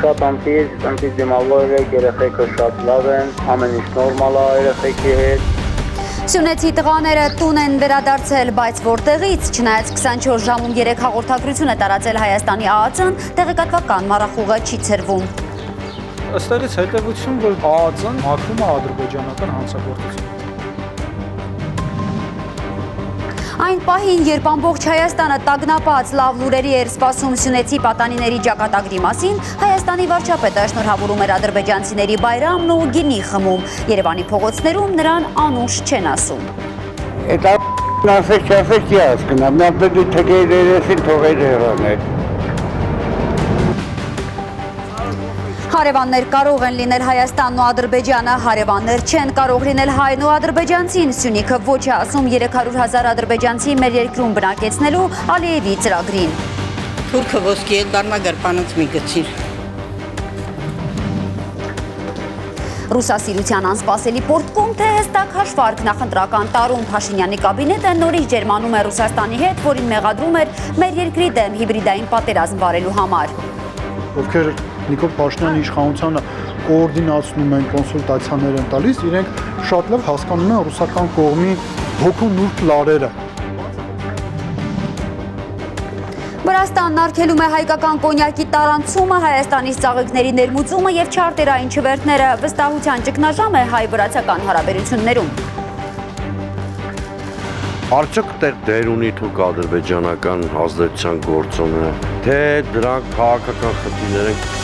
Շատ անտի դիմավոր եք, երեխեքը շատ լավ են, ամեն ինչ նորմալ է երեխեքի հետ։ Սյունեցի տղաները տուն են վերադարձել, բայց որտեղից, չնայած 24 ժամում 3 հաղորդագրություն է տարածել Հայաստանի ԱԱԾ-ն, տեղեկատվական մառախուղը չի ցրվում։ Ըստեղից հետևություն, որ ԱԱԾ-ն մաքրում է ադրբեջանական հանցագործություն։ Այն պահին, երբ ամբողջ Հայաստանը տագնապած լավ լուրերի էր սպասում Սյունեցի պատանիների ճակատագրի մասին, Հայաստանի վարչապետը շնորհավորում էր ադրբեջանցիների Բայրամն ու գինի խմում։ Երևանի փողոցներում նրան անուշ չեն ասում։ Հարևաններ կարող են լինել Հայաստանն ու Ադրբեջանը, հարևաններ չեն կարող լինել հայն ու ադրբեջանցին։ Սյունիքը ոչ է ասում 300,000 ադրբեջանցի մեր երկրում բնակեցնելու Ալիևի ծրագրին։ Թուրքը ոսկի է դառնա գրպանից մի գցիր։ Ռուսասիրության անսպասելի պորտկում թե հստակ հաշվարկ նախընտրական տարում Փաշինյանի կաբինետը նորից ջերմանում է Ռուսաստանի հետ, որին մեղադրում էր մեր երկրի դեմ հիբրիդային պատերազմ վարելու համար։ Ովքեր Նիկոլ Փաշինյանի իշխանությանը կոորդինացնում են, կոնսուլտացիաներ են տալիս, իրենք շատ լավ հասկանում են ռուսական կողմի հոգու նուրբ լարերը։ Վրաստանն արգելում է հայկական կոնյակի տարանցումը, Հայաստանից ծաղիկների ներմուծումը և չարտերային չվերթները վստահության ճգնաժամ է հայ-վրացական հարաբերություններում։ Արդյոք դեր ունի թուրք-ադրբեջանական ազդեցության գործոնը, թե դրանք քաղաքական խնդիրներ են։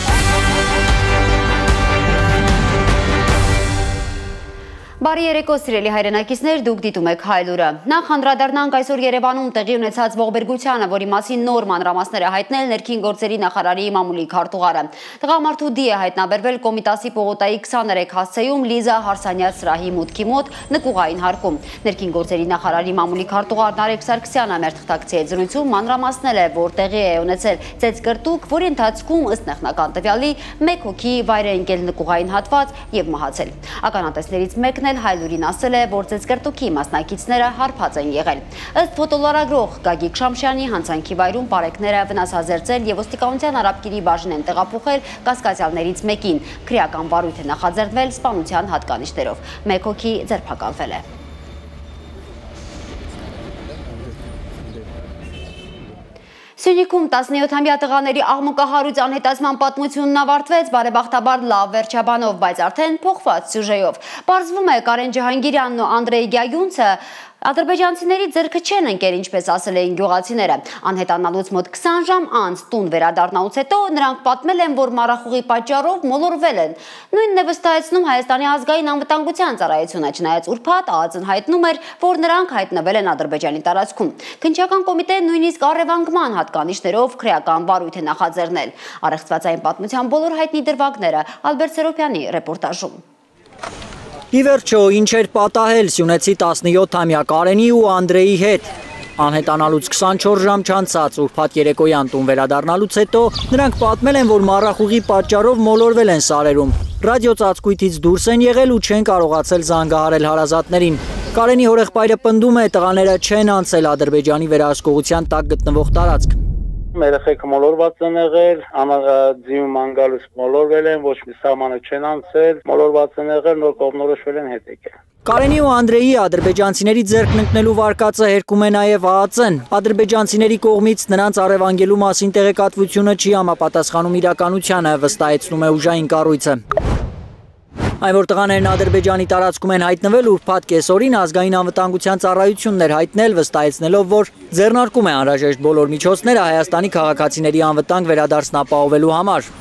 Բարի երեկո սիրելի հայրենակիցներ, դուք դիտում եք Հայլուրը։ Նախ անդրադառնանք այսօր Երևանում տեղի ունեցած ողբերգությանը, որի մասին նոր մանրամասներ է հայտնել ներքին գործերի նախարարի մամուլի քարտուղարը։ Տղամարդու դի է հայտնաբերվել Կոմիտասի պողոտայի 23 հասցեում Լիզա Հարսանյաց սրահի մուտքի մոտ նկուղային հարկում։ Ներքին գործերի նախարարի մամուլի քարտուղար Նարեկ Սարգսյանը մեր թղթակցի հետ զրույցում մանրամասնել է, որ տեղի է ունեցել ծեծկրտուկ, որի ընթացքում ըստ նախնական տվյալի 1 հոգի վայր է ընկել նկուղային հատված և մահացել։ Ականատեսներից մեկն Հայլուրին ասել է, որ ծեծկրտուկի մասնակիցները հարբած են եղել։ Ըստ ֆոտոլարագրող Գագիկ Շամշյանի հանցանքի վայրում պարեկները վնասազերծել և ոստիկանության արաբկիրի բաժին են տեղափոխել կասկածյալներից մեկին։ Քրեական վարույթ է նախաձեռնվել սպանության հատկանիշներով։ 1 հոգի ձերբակալվել է։ Սյունիքում 17-ամյա տղաների աղմուկահարույց անհետացման պատմությունն ավարտվեց բարեբախտաբար լավ վերջաբանով, բայց արդեն փոխված սյուժեով։ Պարզվում է Կարեն Ջահանգիրյանն ու Անդրեյ Գյագյունցը ադրբեջանցիների ձեռքը չեն ընկել, ինչպես ասել էին գյուղացիները։ Անհետանալուց մոտ 20 ժամ անց տուն վերադառնալուց հետո նրանք պատմել են, որ մառախուղի պատճառով մոլորվել են։ Նույնն է վստահեցնում Հայաստանի ազգային անվտանգության ծառայությունը, չնայած ուրբաթ ԱԱԾ-ն հայտնում էր, որ նրանք հայտնվել են Ադրբեջանի տարածքում։ Քննչական կոմիտեն նույնիսկ առևանգման հատկանիշներով քրեական վարույթ է նախաձեռնել։ Առեղծվածային պատմության բոլոր հայտնի դրվագները Ալբերտ Սերոպյանի ռեպորտաժում։ Ի վերջո, ինչ էր պատահել Սյունեցի 17-ամյա Կարենի ու Անդրեի հետ։ Անհետանալուց 24 ժամ չանցած ուրբաթ երեկոյան տուն վերադառնալուց հետո նրանք պատմել են, որ մառախուղի պատճառով մոլորվել են սարերում։ Ռադիոծածկույթից դուրս են եղել ու չեն կարողացել զանգահարել հարազատներին։ Կարենի հորեղբայրը պնդում է, տղաները չեն անցել Ադրբեջանի վերահսկողության տակ գտնվող տարածք։ Երեխեքը մոլորված են եղել, ձիում անգալուց մոլորվել են, ոչ մի սահմանը չեն անցել, մոլորված են եղել, նոր կողմնորոշվել են հետ եկել։ Կարենի ու Անդրեի ադրբեջանցիների ձեռքն ընկնելու վարկածը հերքում է նաև ԱԱԾ-ն։ Ադրբեջանցիների կողմից նրանց առևանգելու մասին տեղեկատվությունը չի համապատասխանում իրականությանը, վստահեցնում է ուժային կառույցը։ Այն որ տղաներն Ադրբեջանի տարածքում են հայտնվել, ուրբաթ կեսօրին ազգային անվտանգության ծառայությունն էր հայտնել, վստահեցնելով, որ ձեռնարկում է անհրաժեշտ բոլոր միջոցները Հայաստանի քաղաքացիների անվտանգ վերադարձն ապահովելու համար։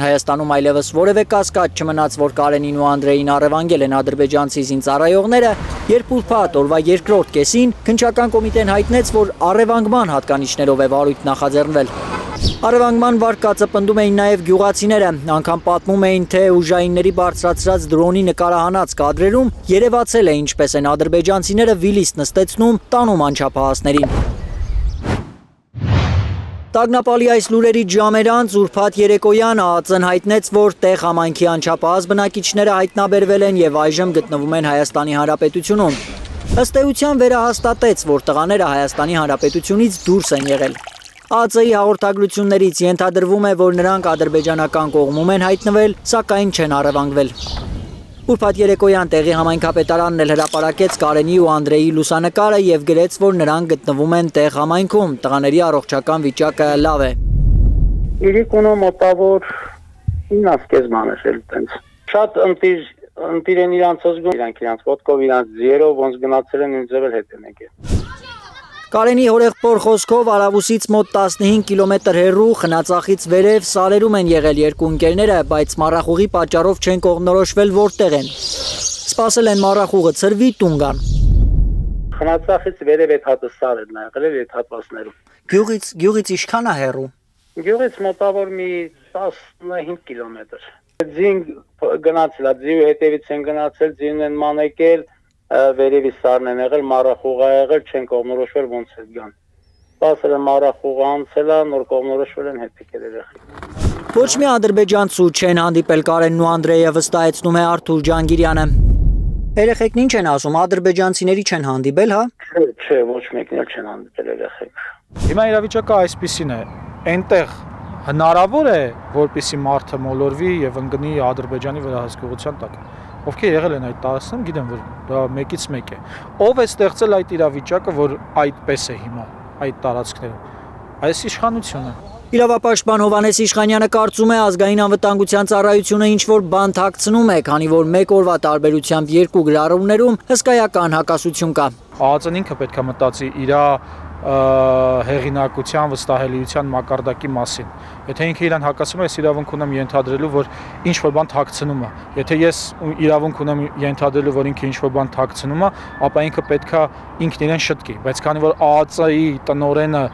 Հայաստանում այլևս որևէ կասկած չմնաց, որ Կարենին ու Անդրեին առևանգել են ադրբեջանցի զինծառայողները, երբ ուրբաթ օրվա երկրորդ կեսին քննչական կոմիտեն հայտնեց, որ առևանգման հատկանիշներով է վարույթ նախաձեռնվել։ Առևանգման վարկածը պնդում էին նաև գյուղացիները, անգամ պատմում էին, թե ուժայինների բարձրացրած դրոնի նկարահանած կադրերում երևացել է ինչպես են ադրբեջանցիները վիլիստ նստեցնում տանում անչափահասներին։ Տագնապալի այս լուրերի ժամեր անց ուրբաթ երեկոյան ԱԱԾ-ն հայտնեց, որ տեղ համայնքի անչափահաս բնակիչները հայտնաբերվել են և այժմ գտնվում են Հայաստանի Հանրապետությունում։ Ըստ էության վերահաստատեց, որ տղաները Հայաստանի Հանրապետությունից դուրս են եղել։ ԱԱԾ-ի հաղորդագրություններից ենթադրվում է, որ նրանք ադրբեջանական կողմում են հայտնվել, սակայն չեն առևանգվել։ Ուրբաթ երեկոյան տեղի համայնքապետարանն էլ հրապարակեց Կարենի ու Անդրեի լուսանկարը եւ գրեց, որ նրանք գտնվում են տեղ համայնքում, տղաների առողջական վիճակը լավ է։ Իրիկունը մոտավոր 9 սկզբան է տենց։ Շատ ընտիր են իրանց զգում, իրանց ոտքով, իրանց ձիերով, ոնց գնացել են ինձ էլ հետ են եկել։ Կարենի հորեղբոր խոսքով Արավուսից մոտ 15 կիլոմետր հեռու Խնածախից վերև սարերում են եղել երկու ընկերները, բայց մառախուղի պատճառով չեն կողմնորոշվել որտեղ են։ Սպասել են մառախուղը ցրվի տուն գան։ Խնածախից վերև այդ հատը սարերն ա եղել այդ հատվածներում։ Գյուղից ինչքան է հեռու։ Գյուղից մոտավոր մի 15 կիլոմետր։ Ձին գնացել, ձիու հետևից են գնացել, ձին են մանեկել, վերևի սարն են եղել, մառախուղ ա եղել, չեն կողմնորոշվել ոնց է գան։ Սպասել են մառախուղը անցել ա, նոր կողմնորոշվել են հետ եկել երեխեք։ Ոչ մի ադրբեջանցու չեն հանդիպել Կարենն ու Անդրեյը, վստահեցնում է Արթուր Ջանգիրյանը։ Երեխեքն ինչ են ասում, ադրբեջանցիների չեն հանդիպել, հա։ Չէ, ոչ մեկն էլ չեն հանդիպել երեխեք։ Հիմա իրավիճակը այսպիսին է, այնտեղ հնարավոր է, որպեսզի մարդը մոլորվի եւ ընկնի Ադրբեջանի վերահսկողության տակ։ Ովքեր եղել են այդ տարածքում, գիտեմ, որ դա մեկից մեկ է։ Ով է ստեղծել այդ իրավիճակը, որ այդպես է հիմա այդ տարածքներում։ Այս իշխանությունը։ Իրավապաշտպան Հովհաննես Իշխանյանը կարծում է ազգային անվտանգության ծառայությունը ինչ-որ բան թաքցնում է, քանի որ մեկ օրվա տարբերությամբ երկու գրառումներում հսկայական հակասություն կա։ ԱԱԾ-ն ինքը պետք է մտածի իր հեղինակության վստահելիության մակարդակի մասին։ Եթե ինքը իրան հակասում է, ես իրավունք ունեմ ենթադրելու, որ ինչ-որ բան թաքցնում է։ Եթե ես իրավունք ունեմ ենթադրելու, որ ինքը ինչ-որ բան թաքցնում է, ապա ինքը պետքա ինքն իրեն շտկի, բայց քանի որ ԱԱԾ-ի տնօրենը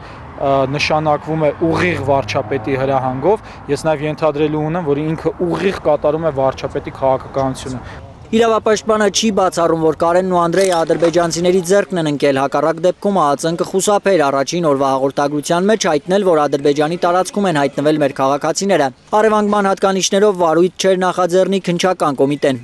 նշանակվում է ուղիղ վարչապետի հրահանգով, ես նաև ենթադրելու ունեմ, որ ինքը ուղիղ կատարում է վարչապետի քաղաքականությունը։ Իրավապաշտպանը չի բացառում, որ Կարենն ու Անդրեյը ադրբեջանցիների ձեռքն են ընկել, հակառակ դեպքում ԱԱԾ-ն կխուսափեր առաջին օրվա հաղորդագրության մեջ հայտնել, որ Ադրբեջանի տարածքում են հայտնվել մեր քաղաքացիները։ Առևանգման հատկանիշներով վարույթ չէր նախաձեռնի քննչական կոմիտեն։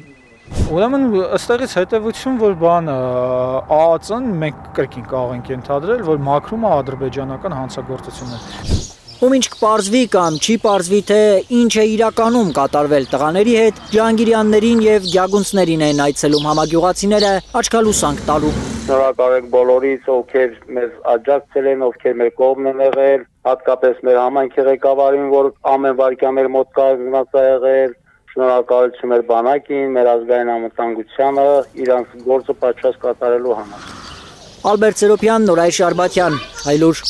Ուրեմն ըստեղից հետևություն, որ ԱԱԾ-ն մենք կրկին կարող ենք ենթադրել, որ մաքրում է ադրբեջանական հանցագործությունները։ Ում ինչ կպարզվի կամ չի պարզվի, թե ինչ է իրականում կատարվել տղաների հետ, Ջանգիրյաններին եւ Գյագունցներին են այցելում համագյուղացիները աչքալուսանք տալու։ Շնորհակալ ենք բոլորից, ովքեր մեզ աջակցել են, ովքեր մեր կողմն են եղել, հատկապես մեր համայնքի ղեկավարին, որ ամեն վարքյան մեր մոտ կազմած է եղել, շնորհակալություն մեր բանակին, մեր ազգային անվտանգությանը, իրանց գործը պատշաճ կատարելու համար։ Ալբերտ Սերոբյան, Նորայր Շարբաթյան, Հայլուր։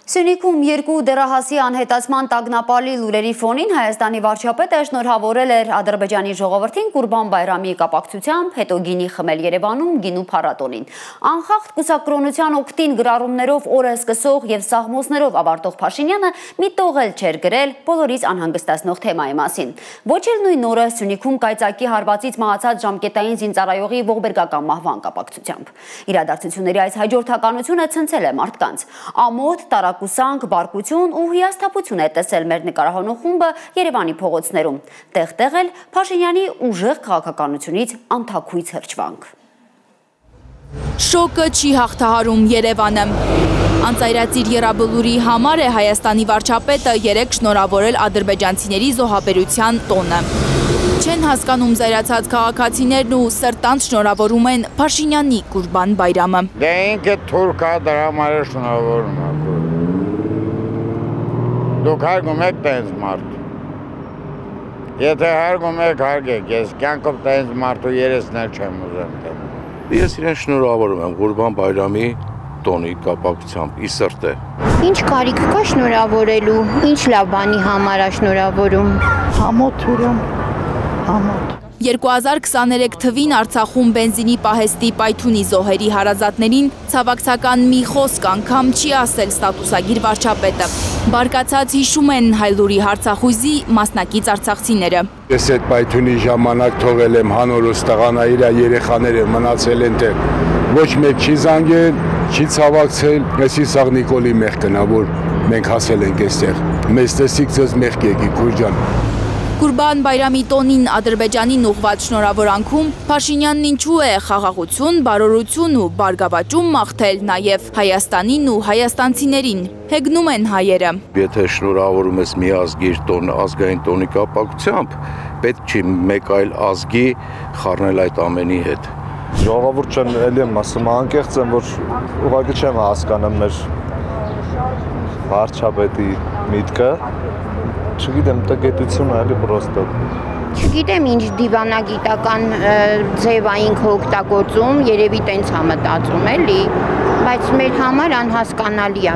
Սյունիքում երկու դեռահասի անհետացման տագնապալի լուրերի ֆոնին Հայաստանի վարչապետը շնորհավորել էր Ադրբեջանի ժողովրդին Կուրբան Բայրամի կապակցությամբ, հետո գինի խմել Երևանում գինու փառատոնին։ Անխախտ կուսակրոնության օգտին գրառումներով օրը սկսող եւ սաղմոսներով ավարտող Փաշինյանը մի տող էլ չէր գրել բոլորից անհանգստացնող թեմայի մասին։ Ոչ էլ նույն օրը Սյունիքում կայծակի հարվածից մահացած ժամկետային զինծառայողի ողբերգական մահվան կապակցությամբ։ Իրադարձությունների այս հաջորդականությունը ցնցել է մարդկանց։ Ամոթ կուսանք, բարկություն ու հիասթափություն է տեսել մեր նկարահանող խումբը Երևանի փողոցներում, տեղ-տեղ էլ Փաշինյանի ուժեղ քաղաքականությունից անթաքույց հրճվանք։ Շոկը չի հաղթահարում Երևանը։ Անծայրածիր եռաբլուրի համար է Հայաստանի վարչապետը երեկ շնորհավորել ադրբեջանցիների զոհաբերության տոնը։ Չեն հասկանում զայրացած քաղաքացիներն ու սրտանց շնորհավորում են Փաշինյանի Կուրբան Բայրամը։ Դե ինքը թուրք է, դրա համար է շնորհավորում է։ Դուք հարգում եք տենց մարդ։ Եթե հարգում եք, հարգեք, ես կյանքով տենց մարդու երեսն էլ չեմ ուզում տենել։ Ես իրեն շնորհավորում եմ Կուրբան Բայրամի տոնի կապակցությամբ, ի սրտե։ Ինչ կարիք կա շնորհավորելու, ինչ լավ բանի համար է շնորհավորում։ Համոթ ուրեմ, համոթ։ 2023 թվին Արցախում բենզինի պահեստի պայթունի զոհերի հարազատներին ցավակցական մի խոսք անգամ չի ասել ստատուսագիր վարչապետը։ Բարկացած հիշում են Հայլուրի հարցախույզի մասնակից արցախցիները։ Ես այդ պայթունի ժամանակ թողել եմ հանորոս տղանա իր երեխաները մնացել են դեռ։ Ոչ մեկ չի զանգել, չի ցավակցել, այսի սաղ Նիկոլի մեղքն է, որ մենք հասել ենք այստեղ։ Մեզ տեսիք ձեզ մեղք եկի, քույր ջան։ Կուրբան Բայրամի տոնին Ադրբեջանին ուղղված շնորհավորանքում Փաշինյանն ինչու է խաղաղություն, բարօրություն ու բարգավաճում մաղթել նաև Հայաստանին ու հայաստանցիներին, հեգնում են հայերը։ Եթե շնորհավորում ես մի ազգիր տոն, ազգային տոնի կապակցությամբ, պետք չի մեկ այլ ազգի խառնել այդ ամենի հետ։ Ժողովուրդ չեն էլի եմ ասում, անկեղծ եմ, որ ուղղակի չեմ հասկանում մեր վարչապետի միտքը, չգիտեմ, տգետությունը էլի պրոստը։ Չգիտեմ ինչ դիվանագիտական ձև այն օգտագործում, երևի տենց է մտածում էլի, բայց մեր համար անհասկանալի է։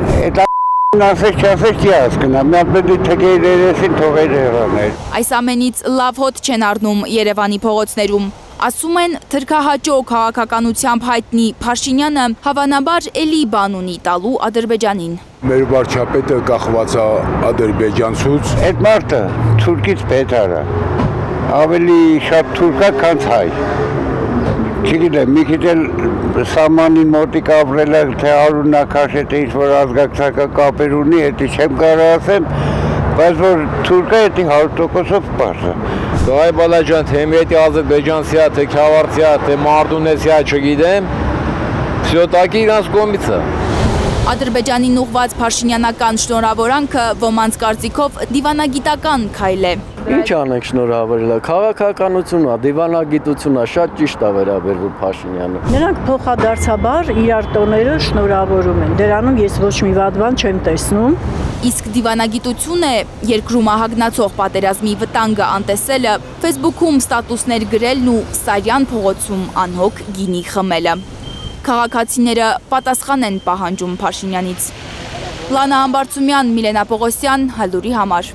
Այս ամենից լավ հոտ չեն առնում Երևանի փողոցներում։ Ասում են, թրքահաճո քաղաքականությամբ հայտնի Փաշինյանը հավանաբար էլի բան ունի տալու Ադրբեջանին։ Մեր վարչապետը կախված է ադրբեջանցուց։ Այդ մարդը թուրքից պետար է, ավելի շատ թուրք է, քան հայ։ Չգիտեմ, մի քիչ էլ սահմանի մոտիկ ապրել է, թե Արուննա Քաշետը ինչ-որ ազգակցական կապեր ունի, դա չեմ կարող ասեմ, բայց որ թուրքը դա 100%-ով պարզ է։ Այ բալաջան, թե մի ադրբեջանցիա, թե քյավարցիա, թե մարդունեցիա, չգիտեմ, всё таки իրանց կողմից է։ Ադրբեջանին ուղղված փաշինյանական շնորհավորանքը ոմանց կարծիքով դիվանագիտական քայլ է։ Ինչ անենք շնորհավորելը, քաղաքականությունն է, դիվանագիտությունն է, շատ ճիշտ է վերաբերվում Փաշինյանը։ Նրանք փոխադարձաբար իրար տոները շնորհավորում են, դրանում ես ոչ մի վատ բան չեմ տեսնում։ Իսկ դիվանագիտություն է երկրում ահագնացող պատերազմի վտանգը անտեսելը, Facebook-ում ստատուսներ գրելն ու Սարյան փողոցում անհոգ գինի խմելը։ Քաղաքացիները պատասխան են պահանջում Փաշինյանից։ Լանա Համբարձումյան, Միլենա Պողոսյան, Հայլուրի համար։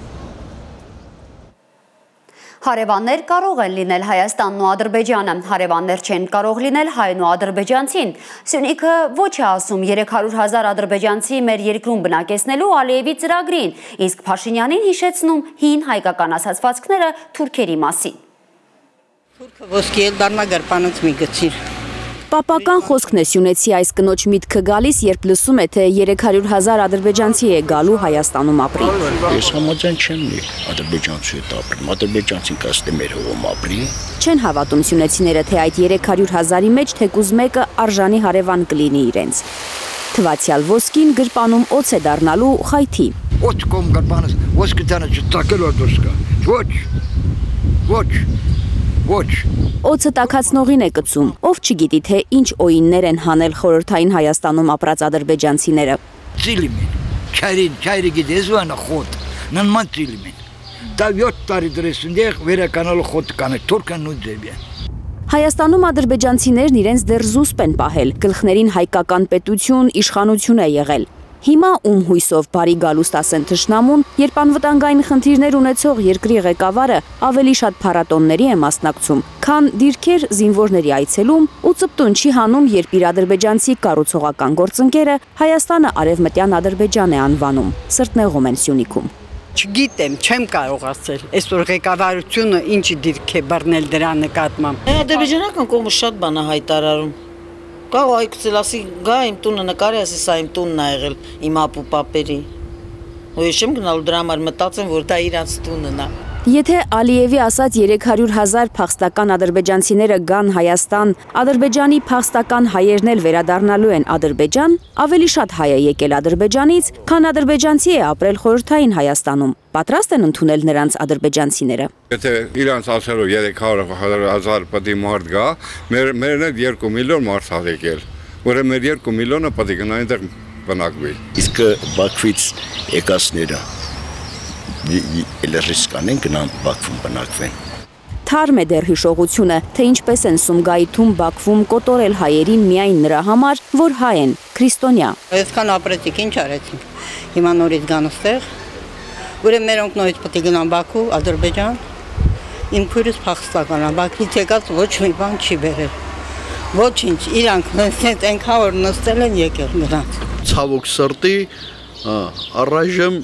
Հարևաններ կարող են լինել Հայաստանն ու Ադրբեջանը, հարևաններ չեն կարող լինել հայն ու ադրբեջանցին։ Սյունիքը ոչ է ասում 300,000 ադրբեջանցի մեր երկրում բնակեցնելու Ալիևի ծրագրին, իսկ Փաշինյանին հիշեցնում հին հայկական ասացվածքները թուրքերի մասին։ Թուրքը ոսկի էլ դառնա գրպանից մի գցիր։ Պապական խոսքն է Սյունեցի այս կնոջ միտքը գալիս, երբ լսում է, թե 300,000 ադրբեջանցի է գալու Հայաստանում ապրի։ Ես համաձայն չեմ լի ադրբեջանցի հետ ապրում, ադրբեջանցին կստե մեր հողում ապրի։ Չեն հավատում սյունեցիները, թե այդ 300,000-ի մեջ թեկուզ մեկը արժանի հարևան կլինի իրենց։ Թվացյալ ոսկին գրպանում օձ է դառնալու խայթի։ Օձ կոմ գրպանս, ոսկիցանը չտակել որ դուսկա։ Ոչ։ Օձը տաքացնողին է կծում, ով չգիտի, թե ինչ օիններ են հանել խորհրդային Հայաստանում ապրած ադրբեջանցիները։ Ծիլիմին, չայրի գիտես վանա խոտ, ննման ծիլիմին, դա 7 տարի դրեսուն դեղ վերականալու խոտ կանը, թուրքան նույն ձև են։ Հայաստանում ադրբեջանցիներն իրենց դեռ զուսպ են պահել, գլխներին հայկական պետություն, իշխանություն է եղել։ Հիմա ում հույսով բարի գալուստ ասեն թշնամուն, երբ անվտանգային խնդիրներ ունեցող երկրի ղեկավարը ավելի շատ փառատոնների է մասնակցում, քան դիրքեր զինվորների այցելում ու ծպտուն չի հանում, երբ իր ադրբեջանցի կառուցողական գործընկերը Հայաստանը արևմտյան Ադրբեջան է անվանում, սրտնեղում են Սյունիքում։ Չգիտեմ, չեմ կարող ասել, այսօր ղեկավարությունը ինչ դիրք է բռնել դրա նկատմամբ։ Ադրբեջանական կողմը շատ բան է հայտարարում։ Կարող այգուցել ասի, գա իմ տունը նկարի, ասի, սա իմ տունն է եղել իմ ապու պապերի։ Ու ես չեմ գնալու դրա համար մտածեմ, որ դա իրանց տունն է։ Եթե Ալիևի ասած 300,000 փախստական ադրբեջանցիները գան Հայաստան, Ադրբեջանի փախստական հայերն էլ վերադառնալու են Ադրբեջան, ավելի շատ հայ է եկել Ադրբեջանից, քան ադրբեջանցի է ապրել խորհրդային Հայաստանում։ Պատրաստ են ընդունել նրանց ադրբեջանցիները։ Եթե իրանց ասելով 300,000 պետք է մարդ գա, մերն էլ 2 միլիոն մարդ է եկել, որը մեր 2 միլիոնը պետք է գնա այնտեղ բնակվի։ Իսկ Բաքվից եկածները ռիսկ անեն գնան Բաքվում բնակվեն։ Թարմ է դեռ հիշողությունը, թե ինչպես են Սումգայիթում Բաքվում կոտորել հայերին միայն նրա համար, որ հայ են, քրիստոնյա։ Այսքան ապրեցիք, ինչ արեցինք։ Հիմա նորից գան ստեղ, ուրեմն մերոնք նորից պետք է գնան Բաքու, Ադրբեջան։ Իմ քույրս փախստական է, Բաքվից եկած ոչ մի բան չի բերել։ Ոչինչ, իրանք այնքան որ նստել են եկել նրանց։ Ցավոք սրտի առայժմ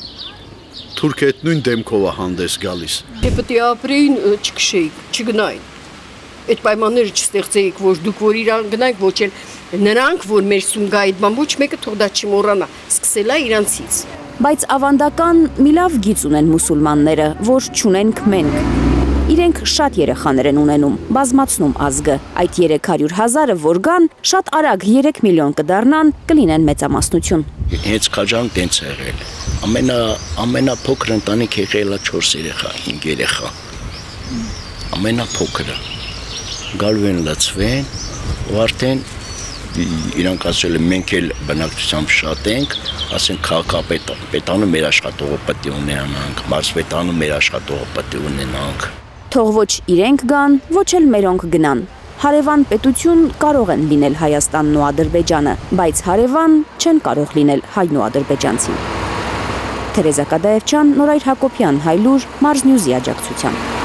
թուրք այդ նույն դեմքով է հանդես գալիս։ Դե պետք է ապրեին, չքշեիք, չգնային։ Այդ պայմանները չստեղծեիք, որ դուք որ իրան գնայիք, ոչ էլ նրանք, որ մեր Սումգայիթ բան ոչ մեկը թող դա չմոռանա, սկսելա իրանցից։ Բայց ավանդական մի լավ գիծ ունեն մուսուլմանները, որ չունենք մենք։ Իրենք շատ երեխաներ են ունենում, բազմացնում ազգը։ Այդ 300,000-ը որ գան, շատ արագ 3 միլիոն կդառնան, կլինեն մեծամասնություն։ Հենց քաջան տենց է եղել։ Ամենափոքր ընտանիք եղել է 4 երեխա, 5 երեխա։ Ամենափոքրը։ Գալու են լծվեն, ու արդեն իրանք ասել են մենք էլ բնակչությամբ շատ ենք, ասենք քաղաքապետանը մեր աշխատողը պետք է ունենանք, մարզպետանը մեր աշխատողը պետք է ունենանք։ Թող ոչ իրենք գան, ոչ էլ մերոնք գնան։ Հարևան պետություն կարող են լինել Հայաստանն ու Ադրբեջանը, բայց հարևան չեն կարող լինել հայն ու ադրբեջանցին։ Թերեզա Կադաևչյան, Նորայր Հակոբյան, Հայլուր, Մարզնյուզի աջակցությամբ։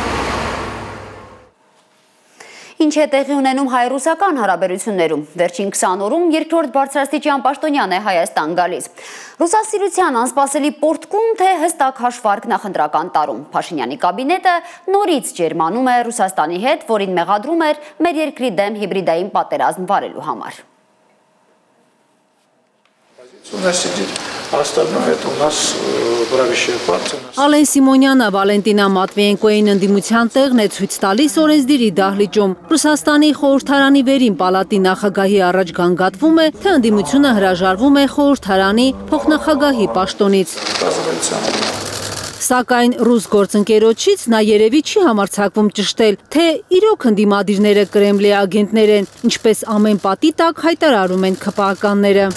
Ինչ է տեղի ունենում հայ-ռուսական հարաբերություններում։ Վերջին 20 օրում երկրորդ բարձրաստիճան պաշտոնյան է Հայաստան գալիս։ Ռուսասիրության անսպասելի պորտկում, թե հստակ հաշվարկ նախընտրական տարում։ Փաշինյանի կաբինետը նորից ջերմանում է Ռուսաստանի հետ, որին մեղադրում էր մեր երկրի դեմ հիբրիդային պատերազմ վարելու համար։ Ալեն Սիմոնյանը Վալենտինա Մատվիենկոյին ընդդիմության տեղն է ցույց տալիս օրենսդիրի դահլիճում։ Ռուսաստանի խորհրդարանի վերին պալատի նախագահի առաջ գանգատվում է, թե ընդդիմությունը հրաժարվում է խորհրդարանի փոխնախագահի պաշտոնից։ Սակայն ռուս գործընկերոջից նա երևի չի համարձակվում ճշտել, թե իրոք ընդդիմադիրները Կրեմլի ագենտներ են, ինչպես ամեն պատի տակ հայտարարում են ՔՊԱ-ականները։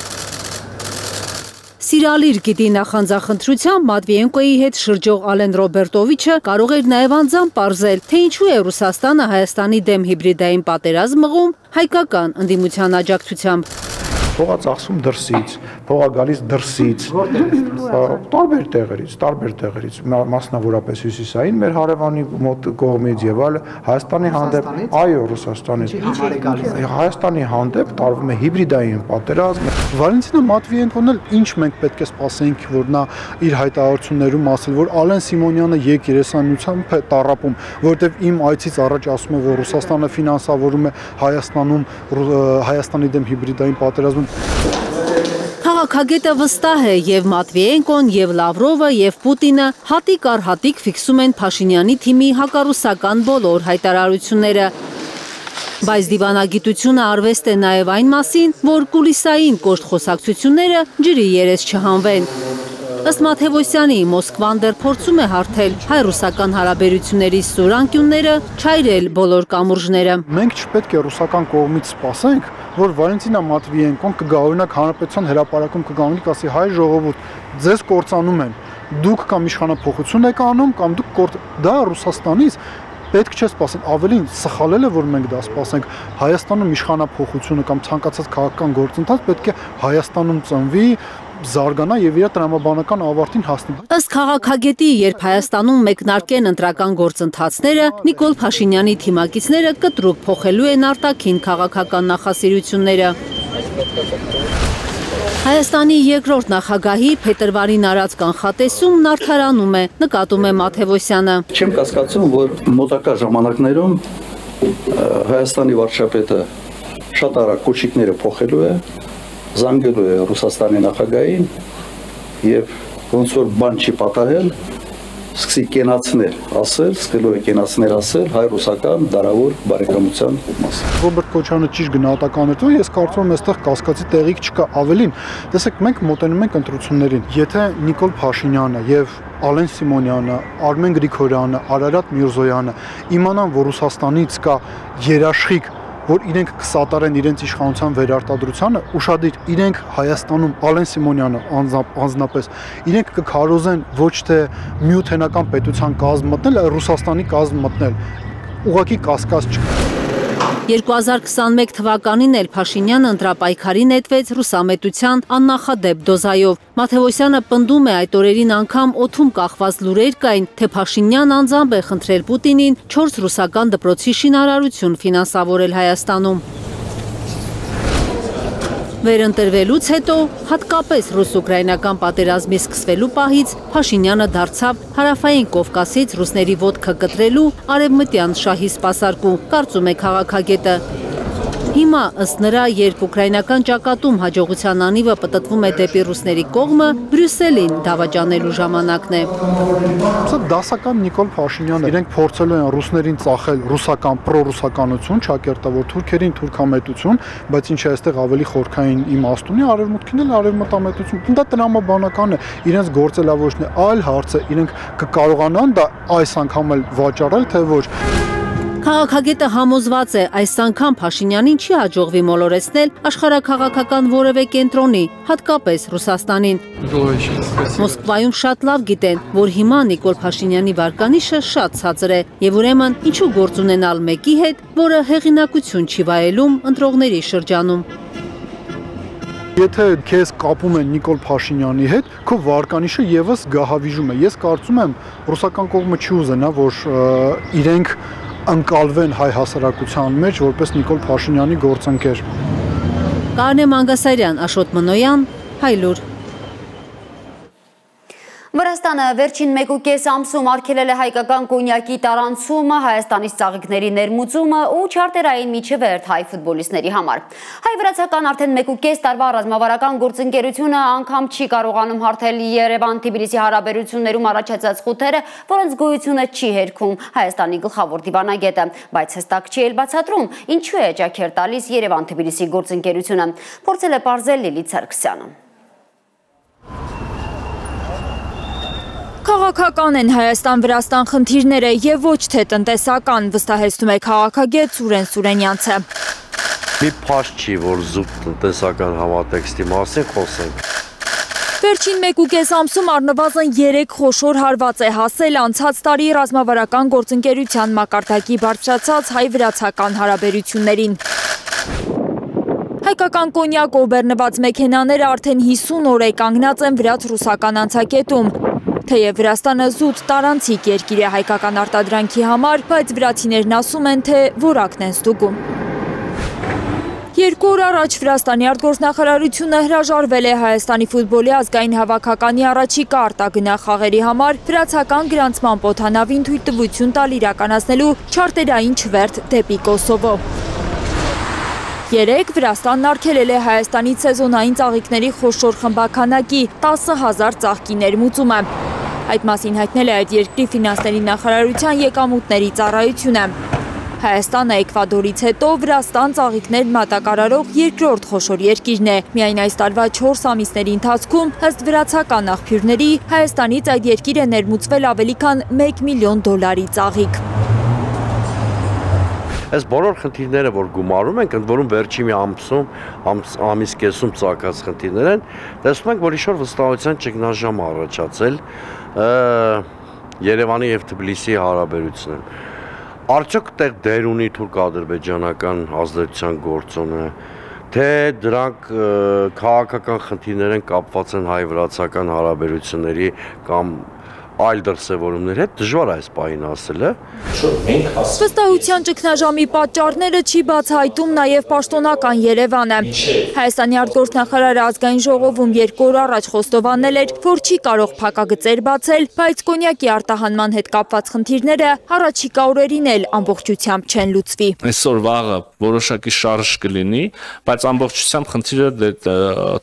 Սիրալիր գիտի նախանձախնդրությամբ Մատվիենկոյի հետ շրջող Ալեն Ռոբերտովիչը կարող էր նաև անձամբ պարզել, թե ինչու է Ռուսաստանը Հայաստանի դեմ հիբրիդային պատերազմ մղում հայկական ընդդիմության աջակցությամբ։ Փողա ծախսում դրսից, փողա գալիս դրսից, տարբեր տեղերից, մասնավորապես հյուսիսային մեր հարևանի մոտ կողմից եւ այլ Հայաստանի հանդեպ, այո, Ռուսաստանից, Հայաստանի հանդեպ տարվում է հիբրիդային պատերազմ։ Վալենտինա Մատվիենկոն էլ ինչ մենք պետք է սպասենք, որ նա իր հայտարարություններում ասել, որ Ալեն Սիմոնյանը երեսանյութամբ է տառապում, որտեվ իմ այցից առաջ ասում է, որ Ռուսաստանը ֆինանսավորում է Հայաստանում Հայաստանի դեմ հիբրիդային պատերազմ։ Քաղաքագետը վստահ է եւ Մատվիենկոն, եւ Լավրովը, եւ Պուտինը հատիկ առ հատիկ ֆիքսում են Փաշինյանի թիմի հակառուսական բոլոր հայտարարությունները։ Բայց դիվանագիտությունը արվեստ է նաեւ այն մասին, որ կուլիսային կոշտ խոսակցությունները ջրի երես չհանվեն։ Ըստ Մաթևոսյանի, Մոսկվան դեռ փորձում է հարթել հայ-ռուսական հարաբերությունների սուր անկյունները, չայրել բոլոր կամուրջները։ Մենք չպետք է ռուսական կողմից սպասենք, որ Վալենտինա Մատվիենկոն կգա, օրինակ Հանրապետության հրապարակում կգանք, ասի հայ ժողովուրդ, ձեզ կործանում են, դուք կամ իշխանափոխություն եք անում, կամ դուք դա Ռուսաստանից պետք չէ սպասել, ավելին սխալել է, որ մենք դա սպասենք, Հայաստանում իշխանափոխությունը կամ ցանկացած քաղաքական գործընթաց պետք է Հայաստանում ծնվի, զարգանա եւ իր տրամաբանական ավարտին հասնի։ Ըստ քաղաքագետի, երբ Հայաստանում մեկնարկեն ընտրական գործընթացները, Նիկոլ Փաշինյանի թիմակիցները կտրուկ փոխելու են արտաքին քաղաքական նախասիրությունները։ Հայաստանի երկրորդ նախագահի փետրվարին արած կանխատեսումն արդարանում է, նկատում է Մաթևոսյանը։ Չեմ կասկածում, որ մոտակա ժամանակներում Հայաստանի վարչապետը շատ արագ կոչիկները փոխելու է, զանգելու է Ռուսաստանի նախագահին եւ ոնց որ բան չի պատահել, սկսի կենացներ ասել, սկսելու է կենացներ ասել հայ-ռուսական դարավոր բարեկամության մասին։ Ռոբերտ Քոչյանը ճիշտ գնահատական էր, ես կարծում եմ այստեղ կասկածի տեղիք չկա, ավելին, տեսեք, մենք մոտենում ենք ընտրություններին։ Եթե Նիկոլ Փաշինյանը եւ Ալեն Սիմոնյանը, Արմեն Գրիգորյանը, Արարատ Միրզոյանը իմանան, որ Ռուսաստանից կա երաշխիք, որ իրենք կսատարեն իրենց իշխանության վերարտադրությանը, ուշադիր իրենք Հայաստանում Ալեն Սիմոնյանը անձնապես իրենք կքարոզեն ոչ թե միութենական պետության կազմ մտնել, այլ Ռուսաստանի կազմ մտնել։ Ուղղակի կասկած չկա։ 2021 թվականին էլ Փաշինյանը ընտրապայքարի նետվեց ռուսամետության աննախադեպ դոզայով։ Մաթևոսյանը պնդում է այդ օրերին անգամ օդում կախված լուրեր կային, թե Փաշինյան անձամբ է խնդրել Պուտինին 4 ռուսական դպրոցի շինարարություն ֆինանսավորել Հայաստանում։ Վերընտրվելուց հետո, հատկապես ռուս-ուկրաինական պատերազմի սկսվելու պահից, Փաշինյանը դարձավ Հարավային Կովկասից ռուսների ոտքը կտրելու արևմտյան շահի սպասարկու, կարծում է քաղաքագետը։ Հիմա ըստ նրա, երբ ուկրաինական ճակատում հաջողության անիվը պտտվում է դեպի ռուսների կողմը, Բրյուսելին դավաճանելու ժամանակն է։ Դասական Նիկոլ Փաշինյանը իրենք փորձելու են ռուսներին ծախել ռուսական պրոռուսականություն, ճակերտավոր թուրքերին թուրքամետություն, բայց ինչը այստեղ ավելի խորքային իմաստ ունի, արևմուտքին էլ արևմտամետություն։ Դա տրամաբանական է, իրենց գործելավոճն է, այլ հարց է, իրենք կկարողանան դա այս անգամ էլ վաճառել, թե ոչ։ Քաղաքագետը համոզված է, այս անգամ Փաշինյանին չի հաջողվի մոլորեցնել աշխարհաքաղաքական որևէ կենտրոնի, հատկապես Ռուսաստանին։ Մոսկվայում շատ լավ գիտեն, որ հիմա Նիկոլ Փաշինյանի վարկանիշը շատ ցածր է, եւ ուրեմն ինչու գործ ունենալ մեկի հետ, որը հեղինակություն չի վայելում ընտրողների շրջանում։ Եթե քեզ կապում են Նիկոլ Փաշինյանի հետ, քո վարկանիշը եւս գահավիժում է։ Ես կարծում եմ, ռուսական կողմը չի ուզենա, որ իրենք ընկալվեն հայ հասարակության մեջ որպես Նիկոլ Փաշինյանի գործընկեր։ Կարնե Մանգասարյան, Աշոտ Մնոյան, Հայլուր։ Վրաստանը վերջին 1.5 ամսում արգելել է հայկական կոնյակի տարանցումը, Հայաստանից ծաղիկների ներմուծումը ու չարտերային միջևերթ հայ ֆուտբոլիստների համար։ Հայ-վրացական արդեն 1.5 տարվա ռազմավարական գործընկերությունը անգամ չի կարողանում հարթել Երևան-Թբիլիսի հարաբերություններում առաջացած խութերը, որոնց գոյությունը չի հերքում Հայաստանի գլխավոր դիվանագետը, բայց հստակ չի էլ բացատրում, ինչու է ջաքեր տալիս Երևան-Թբիլիսի գործընկերությունը։ Փորձել է պարզել Լիլիթ Սարգսյանը։ Քաղաքական են Հայաստան-Վրաստան խնդիրները եւ ոչ թե տնտեսական, վստահեցնում է քաղաքագետ Սուրեն Սուրենյանցը։ Մի փաստ չի, որ զուտ տնտեսական համատեքստի մասին խոսենք։ Վերջին 1.5 ամսում առնվազն 3 խոշոր հարված է հասել անցած տարի ռազմավարական գործընկերության մակարդակի բարձրացած հայ-վրացական հարաբերություններին։ Հայկական կոնյակով բեռնված մեքենաները արդեն 50 օր է կանգնած են վրաց-ռուսական անցակետում։ Թեև Վրաստանը զուտ տարանցիկ երկիր է հայկական արտադրանքի համար, բայց վրացիներն ասում են, թե որակն են ստուգում։ 2 օր առաջ Վրաստանի արտգործնախարարությունը հրաժարվել է Հայաստանի ֆուտբոլի ազգային հավաքականի առաջիկա արտագնա խաղերի համար վրացական գրանցման պոթանավին թույլտվություն տալ իրականացնելու չարտերային չվերթ դեպի Կոսովո։ 3 Վրաստանն արգելել է Հայաստանից սեզոնային ծաղիկների խոշոր խմբաքանակի 10,000 ծաղկի ներմուծումը։ Այդ մասին հայտնել է այդ երկրի ֆինանսների նախարարության եկամուտների ծառայությունը։ Հայաստանը Էկվադորից հետո Վրաստան ծաղիկներ մատակարարող երկրորդ խոշոր երկիրն է։ Միայն այս տարվա 4 ամիսների ընթացքում ըստ վրացական աղբյուրների Հայաստանից այդ երկիր է ներմուծվել ավելի քան $1 միլիոն ծաղիկ։ Այս բոլոր խնդիրները, որ գումարում ենք, ընդ որում վերջի մի ամիս կեսում ծագած խնդիրներ են, տեսնում ենք, որ ինչ-որ վստահության ճգնաժամ առաջացել Երևանի եւ Թբիլիսի հարաբերություններում։ Արդյոք տեղ դեր ունի թուրք-ադրբեջանական ազդեցության գործոնը, թե դրանք քաղաքական խնդիրներ են կապված են հայ-վրացական հարաբերությունների կամ այլ դրսևորումներ հետ դժվար այս պահին ասելը։ Վստահության ճգնաժամի պատճառները չի բացահայտում նաև պաշտոնական Երևանը։ Հայաստանի արտգործնախարարը ազգային ժողովում 2 օր առաջ խոստովանել էր, որ չի կարող փակագծեր բացել, բայց կոնյակի արտահանման հետ կապված խնդիրները առաջիկա օրերին էլ ամբողջությամբ չեն լուծվի։ Այսօր վաղը որոշակի շարժ կլինի, բայց ամբողջությամբ խնդիրը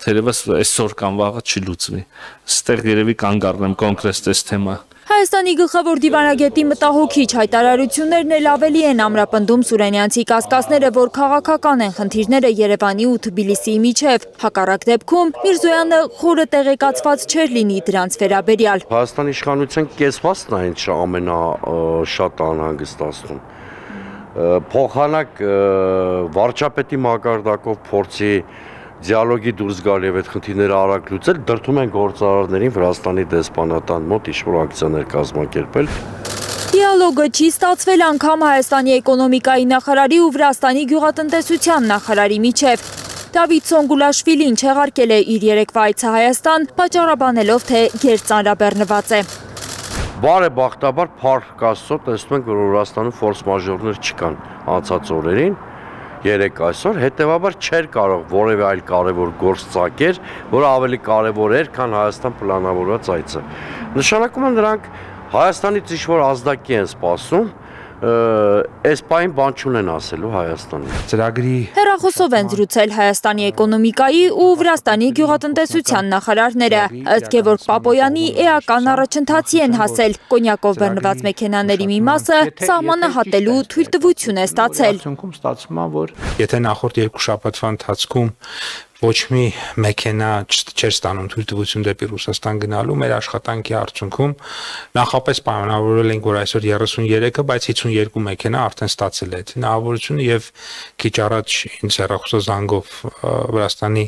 թերևս այսօր կամ վաղը չի լուծվի։ Ստեղ երևի կանգ առնեմ կոնկրետ այս թեմա։ Հայաստանի գլխավոր դիվանագետի մտահոգիչ հայտարարություններն էլ ավելի են ամրապնդում Սուրենյանցի կասկածները, որ քաղաքական են խնդիրները Երևանի ու Թբիլիսիի միջև։ Հակառակ դեպքում Միրզոյանը խորը տեղեկացված չէր լինի դրանց վերաբերյալ։ Հայաստանի իշխանության կեսվածն է ինչ ամենաշատ անհանգստացնում։ Փոխանակ վարչապետի մակարդակով փորձի դիալոգի դուրս գալ եւ այդ խնդիրները արագ լուծել, դրդում են գործարարներին Վրաստանի դեսպանատան մոտ ինչ-որ ակցիաներ կազմակերպել։ Դիալոգը չի ստացվել անգամ Հայաստանի էկոնոմիկայի նախարարի ու Վրաստանի գյուղատնտեսության նախարարի միջև։ Դավիթ Սոնգուլաշվիլին չեղարկել է իր երեկվա այցը Հայաստան, պատճառաբանելով, թե գերծանրաբեռնված է։ Բարեբախտաբար փառք Աստծո տեսնում ենք, որ Վրաստանում ֆորս մաժորներ չկան անցած օրերին։ 3 այսօր, հետևաբար չէր կարող որևէ այլ կարևոր գործ ծագեր, որը ավելի կարևոր էր, քան Հայաստան պլանավորված այցը։ Նշանակում է նրանք Հայաստանից ինչ-որ ազդակի են սպասում, այս պայն բան չունեն ասելու Հայաստանի։ Ծրագրի հեռախոսով են զրուցել Հայաստանի էկոնոմիկայի ու Վրաստանի գյուղատնտեսության նախարարները, ըստ Գևորգ Պապոյանի էական առաջընթացի են հասել, կոնյակով բռնված մեքենաների մի մասը սահմանը հատելու թույլտվություն է ստացել։ Եթե նախորդ 2 շաբաթվա ընթացքում ոչ մի մեքենա չէր ստանում թույլտվություն դեպի Ռուսաստան գնալու, մեր աշխատանքի արդյունքում նախապես պայմանավորվել ենք, որ այսօր 33-ը, բայց 52 մեքենա արդեն ստացել է այդ հնարավորությունը եւ քիչ առաջ ինձ հեռախոսազանգով Վրաստանի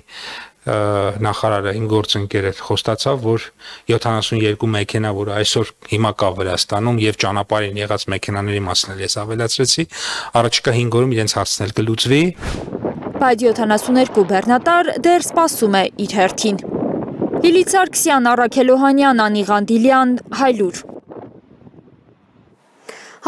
նախարարը իմ գործընկերը խոստացավ, որ 72 մեքենա, որ այսօր հիմա կա Վրաստանում եւ ճանապարհին եղած մեքենաների մասն էլ ես ավելացրեցի, առաջիկա 5 օրում իրենց հարցնել կլուծվի։ Բայց 72 բեռնատար դեռ սպասում է իր հերթին։ Լիլիթ Սարգսյան, Առաքել Օհանյան, Անի Ղանդիլյան, Հայլուր։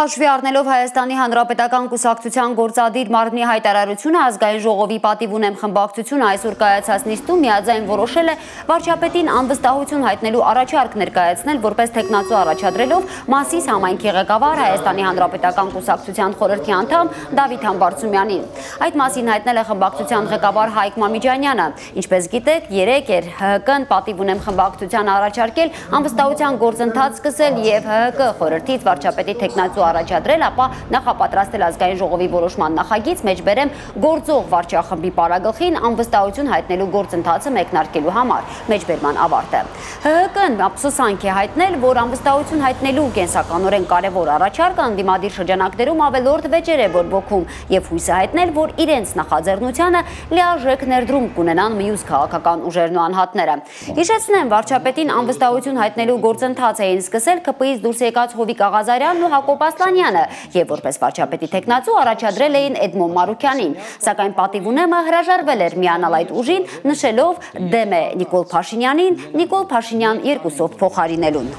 Հաշվի առնելով Հայաստանի Հանրապետական կուսակցության գործադիր մարմնի հայտարարությունը, ազգային ժողովի պատիվ ունեմ խմբակցությունը այսօր կայացած նիստում միաձայն որոշել է վարչապետին անվստահություն հայտնելու առաջարկ ներկայացնել, որպես թեկնածու առաջադրելով Մասիս համայնքի ղեկավար Հայաստանի Հանրապետական կուսակցության խորհրդի անդամ Դավիթ Համբարձումյանին։ Այդ մասին հայտնել է խմբակցության ղեկավար Հայկ Մամիջանյանը։ Ինչպես գիտեք, երեկ էր ՀՀԿ-ն պատիվ ունեմ խմբակցության առաջարկել անվստահության գործընթաց սկսել եւ ՀՀԿ խորհրդից վարչապետի թեկնածու առաջադրել, ապա նախապատրաստել ազգային ժողովի որոշման նախագիծ, մեջբերեմ գործող վարչախմբի պարագլխին անվստահություն հայտնելու գործընթացը մեկնարկելու համար, մեջբերման ավարտը։ ՀՀԿ-ն ափսոսանք է հայտնել, որ անվստահություն հայտնելու կենսականորեն կարևոր առաջարկը ընդդիմադիր շրջանակներում ավելորդ վեճեր է բորբոքում եւ հույս է հայտնել, որ իրենց նախաձեռնությանը լիարժեք ներդրում կունենան մյուս քաղաքական ուժերն ու անհատները։ Հիշեցնեմ, վարչապետին անվստահություն հայտնելու գործընթաց էին սկսել ԿՊ-ից դուրս եկած Հովիկ Աղազարյանն ու Հակոբ Ասլանյանը եւ որպես վարչապետի թեկնածու առաջադրել էին Էդմոն Մարուքյանին, սակայն պատիվ ունեմը հրաժարվել էր միանալ այդ ուժին, նշելով դեմ է Նիկոլ Փաշինյանին, Նիկոլ Փաշինյան 2-ով փոխարինելուն։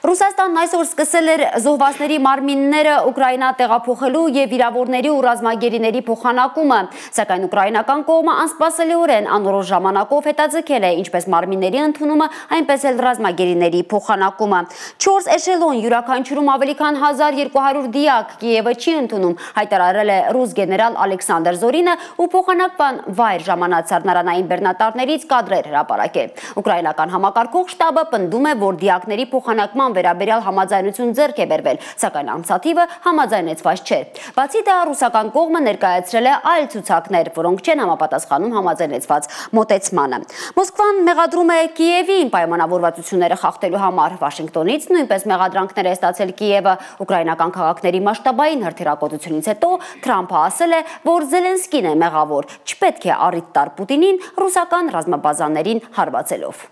Ռուսաստանն այսօր սկսել էր զոհվածների մարմինները Ուկրաինա տեղափոխելու եւ վիրավորների ու ռազմագերիների փոխանակումը, սակայն ուկրաինական կողմը անսպասելիորեն անորոշ ժամանակով հետաձգել է ինչպես մարմինների ընդունումը, այնպես էլ ռազմագերիների փոխանակումը։ 4 էշելոն յուրաքանչյուրում ավելի քան 1200 դիակ Կիևը չի ընդունում, հայտարարել է ռուս գեներալ Ալեքսանդր Զորինը ու փոխանակման վայր ժամանած սառնարանային բեռնատարներից կադրեր հրապարակել։ Ուկրաինական համակարգող շտաբը պնդում է, որ դիակների փոխանակման վերաբերյալ համաձայնություն ձեռք է բերվել, սակայն ամսաթիվը համաձայնեցված չէ։ Բացի դա, ռուսական կողմը ներկայացրել է այլ ցուցակներ, որոնք չեն համապատասխանում համաձայնեցված մոտեցմանը։ Մոսկվան մեղադրում է Կիևին պայմանավորվածությունները խախտելու համար։ Վաշինգտոնից նույնպես մեղադրանքներ է ստացել Կիևը։ Ուկրաինական քաղաքների մասշտաբային հրթիռակոծությունից հետո Թրամփը ասել է, որ Զելենսկին է մեղավոր, չպետք է առիթ տար Պուտինին ռուսական ռազմաբազաներին հարվածելով։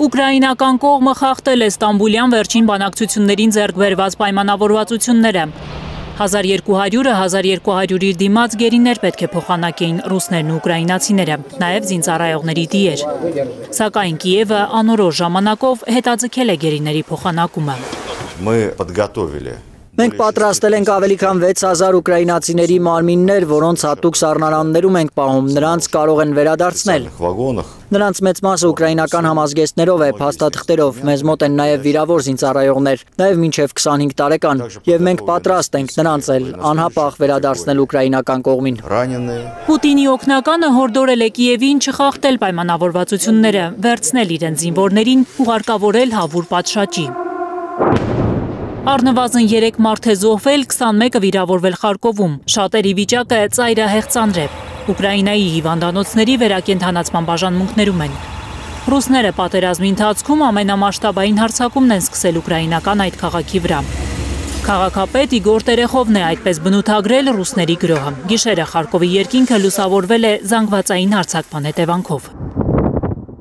Ուկրաինական կողմը խախտել է Ստամբուլյան վերջին բանակցություններին ձեռք բերված պայմանավորվածությունները։ 1200-ը 1200 իր դիմաց գերիներ պետք է փոխանակեին ռուսներն ու ուկրաինացիները, նաև զինծառայողների դիեր։ Սակայն Կիևը անորոշ ժամանակով հետաձգել է գերիների փոխանակումը։ Մենք պատրաստել ենք ավելի քան 6000 ուկրաինացիների մարմիններ, որոնց հատուկ սառնարաններում ենք պահում, նրանց կարող են վերադարձնել։ Նրանց մեծ մասը ուկրաինական համազգեստներով է, փաստաթղթերով, մեզ մոտ են նաև վիրավոր զինծառայողներ, նաև մինչև 25 տարեկան, եւ մենք պատրաստ ենք նրանց էլ անհապաղ վերադարձնել ուկրաինական կողմին։ Պուտինի օգնականը հորդորել է Կիևին չխախտել պայմանավորվածությունները, վերցնել իրենց զինվորներին, ուղարկավորել Հավուր պատշաճի։ Առնվազն 3 մարդ է զոհվել, 21-ը վիրավորվել Խարկովում։ Շատերի վիճակը ծայրահեղ ծանր է։ Ուկրաինայի հիվանդանոցների վերակենդանացման բաժանմունքներում են։ Ռուսները պատերազմի ընթացքում ամենամասշտաբային հարձակումն են սկսել ուկրաինական այդ քաղաքի վրա։ Քաղաքապետ Իգոր Տերեխովն է այդպես բնութագրել ռուսների գրոհը։ Գիշերը Խարկովի երկինքը լուսավորվել է զանգվածային հարձակման հետևանքով։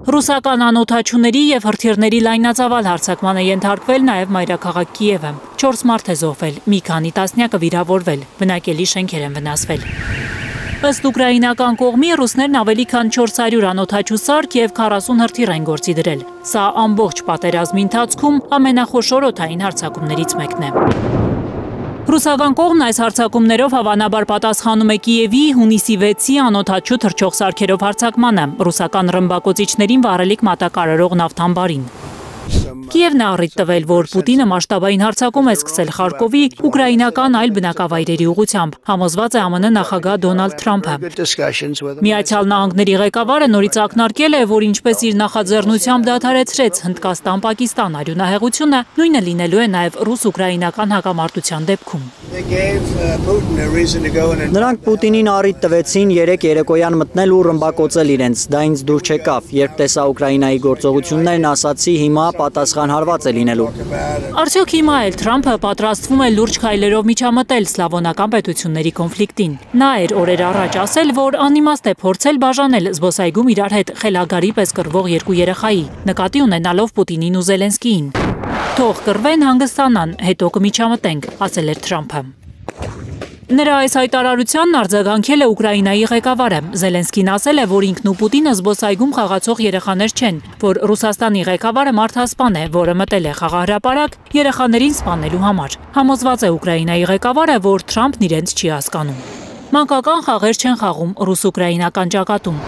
Ռուսական անօդաչուների եւ հրթիռների լայնածավալ հարձակման է ենթարկվել նաև մայրաքաղաք Կիևը։ 4 մարդ է զոհվել, մի քանի տասնյակը վիրավորվել, բնակելի շենքեր են վնասվել։ Ըստ ուկրաինական կողմի ռուսներն ավելի քան 400 անօդաչու սարք եւ 40 հրթիռ են գործի դրել։ Սա ամբողջ պատերազմի ընթացքում ամենախոշոր օդային հարձակումներից մեկն է։ Ռուսական կողմն այս հարձակումներով հավանաբար պատասխանում է Կիևի հունիսի 6-ի անօդաչու թռչող սարքերով հարձակմանը, ռուսական ռմբակոծիչներին վառելիք մատակարարող նավթամբարին։ Կիևն է առիթ տվել, որ Պուտինը մասշտաբային հարձակում է սկսել Խարկովի ուկրաինական այլ բնակավայրերի ուղղությամբ, համոզված է ԱՄՆ նախագահ Դոնալդ Թրամփը։ Միացյալ Նահանգների ղեկավարը նորից ակնարկել է, որ ինչպես իր նախաձեռնությամբ դադարեցրեց Հնդկաստան-Պակիստան արյունահեղությունը, նույնը լինելու է նաև ռուս-ուկրաինական հակամարտության դեպքում։ Նրանք Պուտինին առիթ տվեցին 3 երեկոյան մտնել ու ռմբակոծել իրենց, դա ինձ դուր չեկավ, երբ տեսա Ուկրաինայի գործողություններն, ասացի հիմա պատասխանհարված է լինելու։ Արդյոք հիմա էլ Թրամփը պատրաստվում է լուրջ քայլերով միջամտել սլավոնական պետությունների կոնֆլիկտին։ Նա էր օրեր առաջ ասել, որ անիմաստ է փորձել բաժանել զբոսայգում իրար հետ խելագարի պես կռվող երկու երեխայի, նկատի ունենալով Պուտինին ու Զելենսկիին։ Թող կռվեն, հանգստանան, հետո կմիջամտենք, ասել էր Թրամփը։ Նրա այս հայտարարությանն արձագանքել է Ուկրաինայի ղեկավարը։ Զելենսկին ասել է, որ ինքն ու Պուտինը զբոսայգում խաղացող երեխաներ չեն, որ Ռուսաստանի ղեկավարը մարդասպան է, որը մտել է խաղահրապարակ երեխաներին սպանելու համար։ Համոզված է Ուկրաինայի ղեկավարը, որ Թրամփն իրենց չի հասկանում։ Մանկական խաղեր չեն խաղում ռուս-ուկրաինական ճակատում։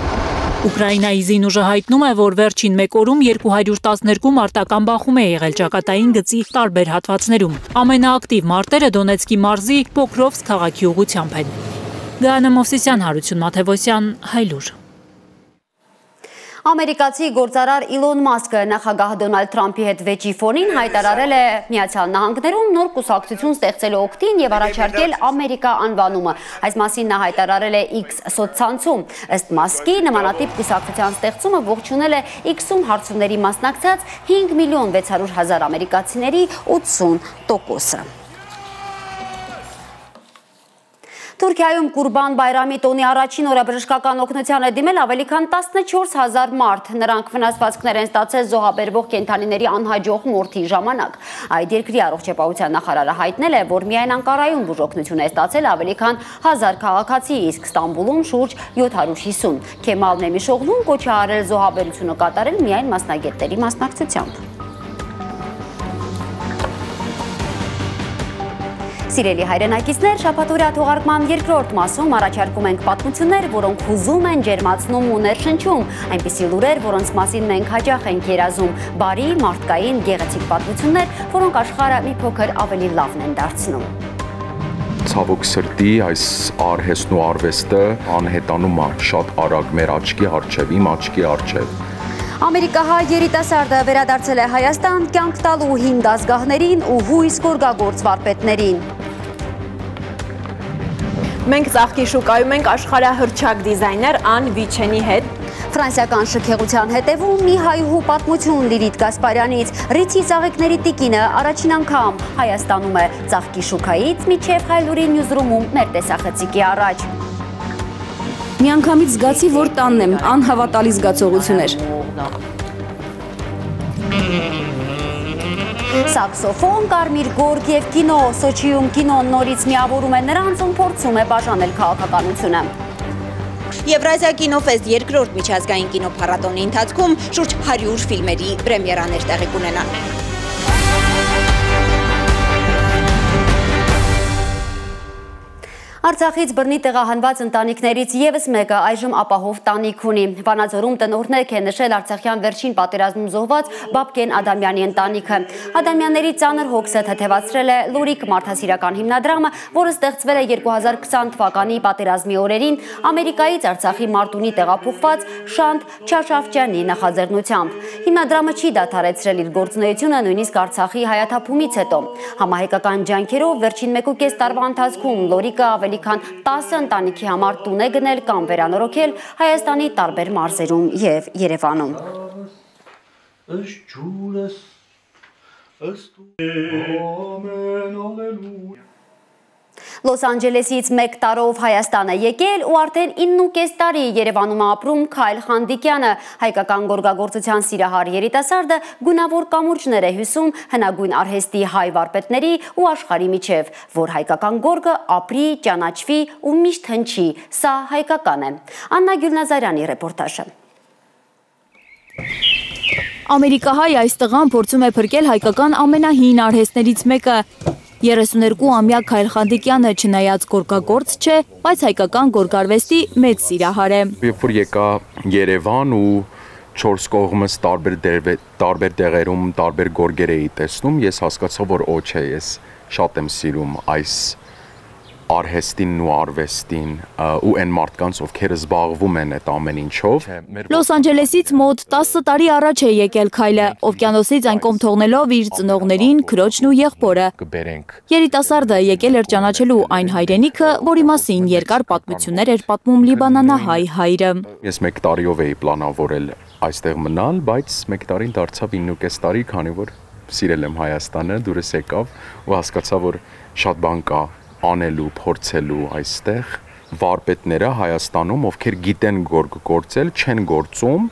Ուկրաինայի զինուժը հայտնում է, որ վերջին մեկ օրում 212 մարտական բախում է եղել ճակատային գծի տարբեր հատվածներում։ Ամենաակտիվ մարտերը Դոնեցկի մարզի Պոկրովսկ քաղաքի ուղղությամբ են։ Գայանե Մովսիսյան, Հարություն Մաթևոսյան, Հայլուր։ Ամերիկացի գործարար Իլոն Մասկը նախագահ Դոնալդ Թրամփի հետ վեճի ֆոնին հայտարարել է Միացյալ Նահանգներում նոր կուսակցություն ստեղծելու օգտին եւ առաջարկել Ամերիկա անվանումը։ Այս մասին նա հայտարարել է X սոցցանցում։ Ըստ Մասկի, նմանատիպ կուսակցության ստեղծումը ողջունել է X-ում հարցումների մասնակցած 5.600.000 ամերիկացիների 80%-ը։ Թուրքիայում Կուրբան Բայրամի տոնի առաջին օրը բժշկական օգնության է դիմել ավելի քան 14,000 մարդ։ Նրանք վնասվածքներ են ստացել զոհաբերվող կենդանիների անհաջող մորթի ժամանակ։ Այդ երկրի առողջապահության նախարարը հայտնել է, որ միայն Անկարայում բուժօգնություն է ստացել ավելի քան 1000 քաղաքացի, իսկ Ստամբուլում շուրջ 750։ Քեմալ Նեմիշօղլուն կոչ է արել զոհաբերությունը կատարել միայն մասնագետների մասնակցությամբ։ Սիրելի հայրենակիցներ, շաբաթօրյա թողարկման երկրորդ մասում առաջարկում ենք պատմություններ, որոնք հուզում են, ջերմացնում ու ներշնչում, այնպիսի լուրեր, որոնց մասին մենք հաճախ ենք երազում, բարի, մարդկային, գեղեցիկ պատմություններ, որոնք աշխարհը մի փոքր ավելի լավն են դարձնում։ Ցավոք սրտի այս արհեստն ու արվեստը անհետանում է շատ արագ մեր աչքի առջև, իմ աչքի առջև։ Ամերիկահայ երիտասարդը վերադարձել է Հայաստան կյանք տալու հին դասգահներին ու հույս գորգագործ վարպետներին։ Մենք ծաղկի շուկայում ենք աշխարհահռչակ դիզայներ Ան Վիչենի հետ։ Ֆրանսիական շքեղության հետևում մի հայհու պատմություն Լիլիթ Գասպարյանից։ Ռիցի ծաղիկների տիկինը առաջին անգամ Հայաստանում է, ծաղկի շուկայից մինչև Հայլուրի նյուզրումում մեր տեսախցիկի առաջ։ Միանգամից զգացի, որ տանն եմ, անհավատալի զգացողություն էր։ Սաքսոֆոն, կարմիր գորգ եւ կինո, Սոչիում կինոն նորից միավորում է նրանց, ում փորձում է բաժանել քաղաքականությունը։ Եվրազիա կինոֆեստ երկրորդ միջազգային կինոփառատոնի ընթացքում շուրջ 100 ֆիլմերի պրեմիերաներ տեղի կունենան։ Արցախից բռնի տեղահանված ընտանիքներից ևս մեկը այժմ ապահով տանիք ունի։ Վանաձորում տնօրինք են նշել Արցախյան վերջին պատերազմում զոհված Բաբկեն Ադամյանի ընտանիքը։ Ադամյանների ծանր հոգսը թեթևացրել է Լուրիկ մարդասիրական հիմնադրամը, որը ստեղծվել է 2020 թվականի պատերազմի օրերին Ամերիկայից Արցախի Մարտունի տեղափոխված Շանթ Չաշավճյանի նախաձեռնությամբ։ Հիմնադրամը չի դադարեցրել իր գործունեությունը նույնիսկ Արցախի հայաթափումից հետո։ Համահայկական ջանքերով վերջին 1.5 տարվա ընթացքում Լորիկը ավելի քան 10 ընտանիքի համար տուն է գնել կամ վերանորոգել Հայաստանի տարբեր մարզերում եւ Երևանում։ Լոս Անջելեսից 1 տարով Հայաստան է եկել ու արդեն 9.5 տարի Երևանում ապրում Քայլ Խանդիկյանը, հայկական գորգագործության սիրահար երիտասարդը գունավոր կամուրջներ է հյուսում հնագույն արհեստի հայ վարպետների ու աշխարհի միջև, որ հայկական գորգը ապրի, ճանաչվի ու միշտ հնչի, սա հայկական է։ Աննա Գյուլնազարյանի ռեպորտաժը։ Ամերիկահայ այս տղան փորձում է փրկել հայկական ամենահին արհեստներից մեկը։ 32-ամյա Քայլ Խանդիկյանը չնայած գորգագործ չէ, բայց հայկական գորգարվեստի մեծ սիրահար է։ Երբ որ եկա Երևան ու 4 կողմս տարբեր տեղերում տարբեր գորգեր էի տեսնում, ես հասկացա, որ օ չէ, ես շատ եմ սիրում այս արհեստին ու արվեստին ու այն մարդկանց, ովքեր զբաղվում են այդ ամեն ինչով։ Լոս Անջելեսից մոտ 10 տարի առաջ է եկել Քայլը, օվկիանոսից այն կողմ թողնելով իր ծնողներին, քրոջն ու եղբորը։ Երիտասարդը եկել էր ճանաչելու այն հայրենիքը, որի մասին երկար պատմություններ էր պատմում լիբանանահայ հայրը։ Ես 1 տարիով էի պլանավորել այստեղ մնալ, բայց 1 տարին դարձավ 9.5 տարի, քանի որ սիրել եմ Հայաստանը, դուրս եկավ ու հասկացա, որ շատ բան կա անելու, փորձելու այստեղ վարպետները Հայաստանում, ովքեր գիտեն գորգ գործել, չեն գործում,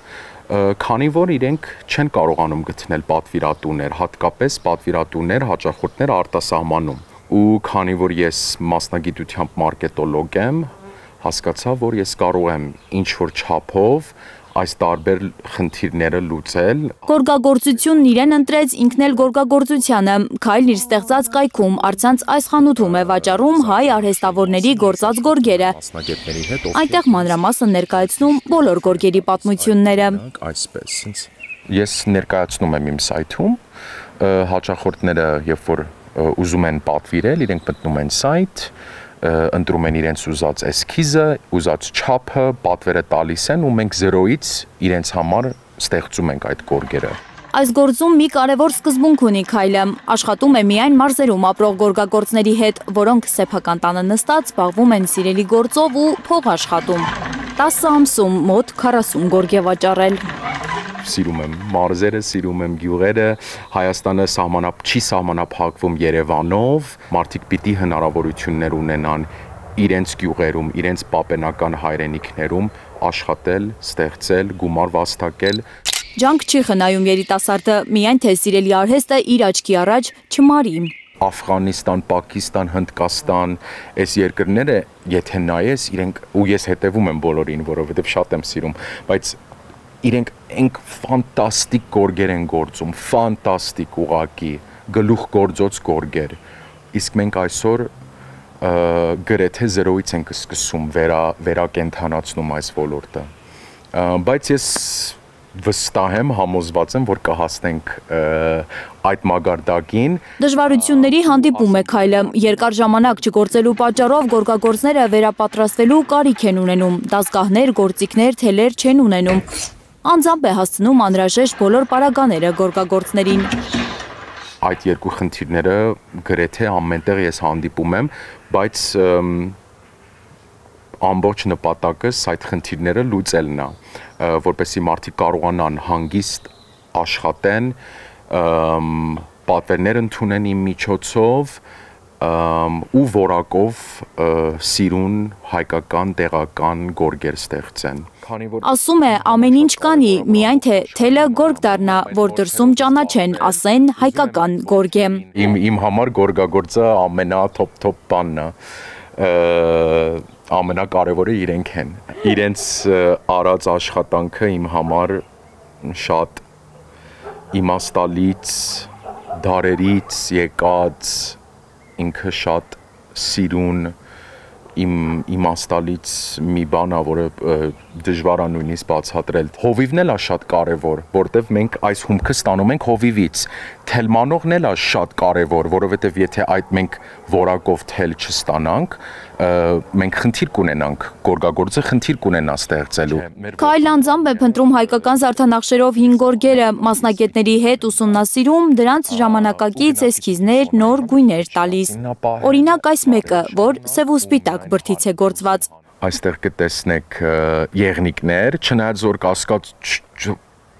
քանի որ իրենք չեն կարողանում գտնել պատվիրատուներ, հատկապես պատվիրատուներ, հաճախորդներ արտասահմանում։ Ու քանի որ ես մասնագիտությամբ մարքետոլոգ եմ, հասկացա, որ ես կարող եմ ինչ-որ չափով այս տարբեր խնդիրները լուծել։ Գորգագործությունն իրեն ընտրեց ինքն էլ գորգագործությանը։ Քայլն իր ստեղծած կայքում առցանց այս խանութում է վաճառում հայ արհեստավորների գործած գորգերը։ Այնտեղ մանրամասն ներկայացնում բոլոր գորգերի պատմությունները։ Ես ներկայացնում եմ իմ սայթում, հաճախորդները, երբ որ ուզում են պատվիրել, իրենք մտնում են սայթ, ընտրում են իրենց ուզած էսքիզը, ուզած չափը, պատվերը տալիս են ու մենք 0-ից իրենց համար ստեղծում ենք այդ գորգերը։ Այս գործում մի կարևոր սկզբունք ունի Քայլը, աշխատում է միայն մարզերում ապրող գորգագործների հետ, որոնք սեփական տանը նստած զբաղվում են սիրելի գործով ու փող աշխատում։ 10 ամսում մոտ 40 գորգ է վաճառել։ Սիրում եմ մարզերը, սիրում եմ գյուղերը, Հայաստանը չի սահմանափակվում Երևանով, մարդիկ պիտի հնարավորություններ ունենան իրենց գյուղերում, իրենց պապենական հայրենիքներում աշխատել, ստեղծել, գումար վաստակել։ Ջանք չի խնայում երիտասարդը, միայն թե սիրելի արհեստը իր աչքի առաջ չմարի։ Աֆղանիստան, Պակիստան, Հնդկաստան, այս երկրները, եթե նայես, իրենք ու ես հետևում եմ բոլորին, որովհետև շատ եմ սիրում, բայց իրենք ենք ֆանտաստիկ գորգեր են գործում, ֆանտաստիկ ուղակի, գլուխ գործոց գորգեր, իսկ մենք այսօր գրեթե 0-ից ենք սկսում վերակենդանացնում այս ոլորտը, բայց ես վստահ եմ, համոզված եմ, որ կհասնենք այդ մագարտակին։ Դժվարությունների հանդիպում է Քայլը, երկար ժամանակ չգործելու պատճառով գորգագործները վերապատրաստվելու կարիք են ունենում, դասգահներ, գործիքներ, թելեր չեն ունենում։ Անձամբ է հասցնում անհրաժեշտ բոլոր պարագաները գորգագործներին։ Այդ երկու խնդիրները գրեթե ամենտեղ ես հանդիպում եմ, բայց ամբողջ նպատակս այդ խնդիրները լուծելն է, որպեսզի մարդիկ կարողանան հանգիստ աշխատեն, պատվերներ ընդունեն իմ միջոցով ու որակով սիրուն հայկական տեղական գորգեր ստեղծեն։ Ասում է ամեն ինչ կանի, միայն թե թելը գորգ դառնա, որ դրսում ճանաչեն, ասեն հայկական գորգ է։ Իմ համար գորգագործը ամենաթոփ բանն է, ամենակարևորը իրենք են։ Իրենց արած աշխատանքը իմ համար շատ իմաստալից, դարերից եկած, ինքը շատ սիրուն իմաստալից մի բան է, որը դժվար է նույնիսկ բացատրել։ Հովիվն էլ է շատ կարևոր, որտեվ մենք այս հումքը ստանում ենք հովիվից։ Թելմանողն էլ է շատ կարևոր, որովհետև եթե այդ մենք որակով թել չստանանք, մենք խնդիր կունենանք, գորգագործը խնդիր կունենա ստեղծելու։ Քայլն անձամբ է փնտրում հայկական զարդանախշերով հին գորգերը, մասնագետների հետ ուսումնասիրում, դրանց ժամանակակից էսքիզներ, նոր գույներ տալիս։ Օրինակ այս մեկը, որ սև ու սպիտակ բրդից է գործված։ Այստեղ կտեսնեք եղնիկներ, չնայած որ կասկած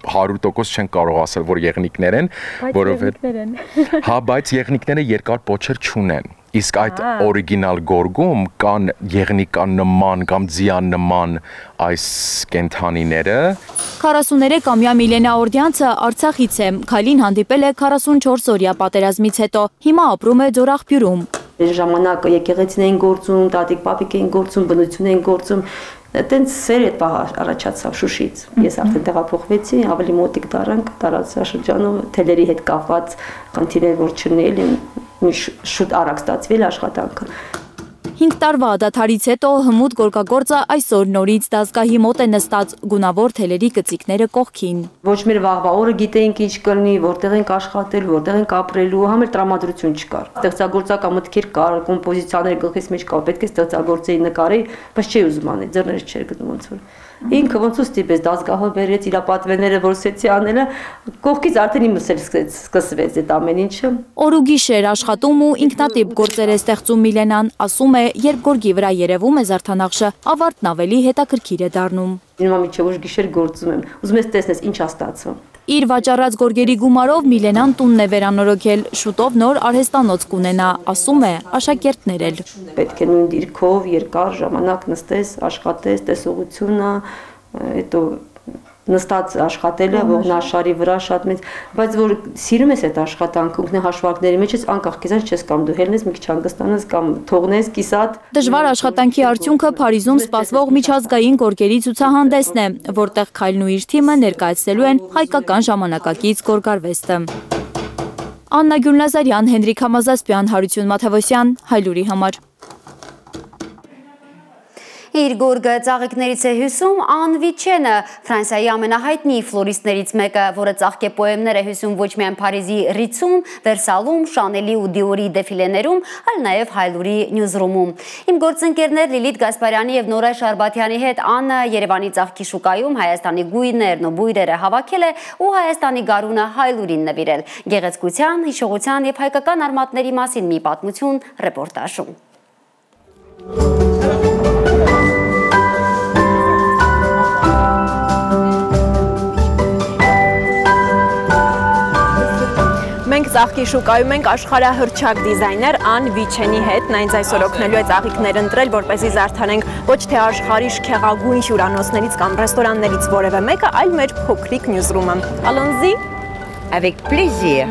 100% չեն կարող ասել, որ եղնիկներ են, որովհետև հա, բայց եղնիկները երկար պոչեր չունեն։ Իսկ այդ օրիգինալ գորգում կան եղնիկան նման կամ ձյան նման այս կենթանիները։ 43-ամյա Միլենա Օրդյանցը Արցախից է, Քայլին հանդիպել է 44-օրյա պատերազմից հետո, հիմա ապրում է Ձորախբյուրում։ Ժամանակ եկեղեցին էին գործում, տատիկ պապիկ էին գործում, բնություն էին գործում, տենց սեր այդ պահ առաջացավ Շուշից։ Ես արդեն տեղափոխվեցի, ավելի մոտիկ դառանք տարածաշրջանում, թելերի հետ կապված խնդիրներ որ չունել, շուտ արագ ստացվել աշխատանքը։ 5 տարվա դադարից հետո հմուտ գորգագործը այսօր նորից դասգահի մոտ է նստած գունավոր թելերի գծիկները կողքին։ Ոչ մեր վաղվա օրը գիտեինք ինչ կլինի, որտեղ ենք աշխատել, որտեղ ենք ապրելու, համ էլ տրամադրություն չկար։ Ստեղծագործական մտքեր կար, կոմպոզիցիաներ գլխից մեջ կար, պետք է ստեղծագործեի նկարեի, բայց չի ուզում անել, ձեռներս չէր գտնում ոնց որ։ Ինքը ոնց ու ստիպեց դասգահը բերեց իր պատվերները որսեցի անելը, կողքից արդեն իմս էլ սկսվեց այդ ամեն ինչը։ Օր ու գիշեր աշխատում ու ինքնատիպ գործեր է ստեղծում Միլենան, ասում է, երբ գորգի վրա երևում է զարդանախշը, ավարտն ավելի հետաքրքիր է դառնում։ Հիմա միջև ուշ գիշեր գործում եմ, ուզում ես տեսնես ինչ ա ստացվում։ Իր վաճառած գորգերի գումարով Միլենան տունն է վերանորոգել, շուտով նոր արհեստանոց կունենա, ասում է, աշակերտներ էլ։ Պետք է նույն դիրքով երկար ժամանակ նստես, աշխատես, տեսողությունը, հետո նստած աշխատելը ողնաշարի վրա շատ մեծ, բայց որ սիրում ես այդ աշխատանքը, ինքն հաշվարկների մեջ ես անկախ քեզանից չես կամ դու հելնես մի քիչ հանգստանաս կամ թողնես կիսատ։ Դժվար աշխատանքի արդյունքը Փարիզում սպասվող միջազգային գորգերի ցուցահանդեսն է, որտեղ Քայլն ու իր թիմը ներկայացնելու են հայկական ժամանակակից գորգարվեստը։ Աննա Գյուլնազարյան, Հենրիկ Համազասպյան, Հարություն Մաթևոսյան, Հայլուրի համար։ Իր գորգը ծաղիկներից է հյուսում Ան Վիչենը, Ֆրանսիայի ամենահայտնի ֆլորիստներից մեկը, որը ծաղկե պոեմներ է հյուսում ոչ միայն Փարիզի Ռիցում, Վերսալում, Շանելի ու Դիորի դեֆիլեներում, այլ նաև Հայլուրի նյուզրումում։ Իմ գործընկերներ Լիլիթ Գասպարյանի և Նորա Շարբաթյանի հետ Աննը Երևանի ծաղկի շուկայում Հայաստանի գույներն ու բույրերը հավաքել է ու Հայաստանի գարունը Հայլուրին նվիրել։ Գեղեցկության, հիշողության և հայկական արմատների մասին մի պատմություն ռեպորտաժում։ Մենք ծաղկի շուկայում ենք աշխարհահռչակ դիզայներ Ան Վիչենի հետ, նա ինձ այսօր օգնելու է ծաղիկներ ընտրել, որպեսզի զարդանենք ոչ թե աշխարհի շքեղագույն հյուրանոցներից կամ ռեստորաններից որևէ մեկը, այլ մեր փոքրիկ նյուզրումը։ Allons-y. Avec plaisir.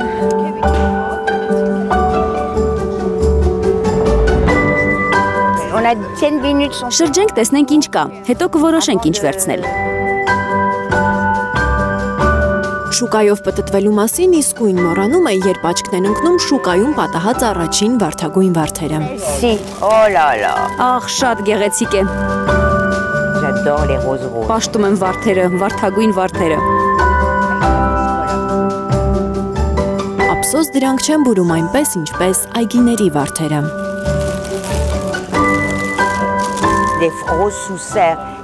Շրջենք, տեսնենք ինչ կա, հետո կորոշենք ինչ վերցնել։ Շուկայով պտտվելու մասին իսկույն մոռանում է, երբ աչքն են ընկնում շուկայում պատահած առաջին վարդագույն վարդերը։ Ախ, շատ գեղեցիկ է։ Պաշտում եմ վարդերը, վարդագույն վարդերը։ Ափսոս դրանք չեն բուրում այնպես, ինչպես այգիների վարդերը։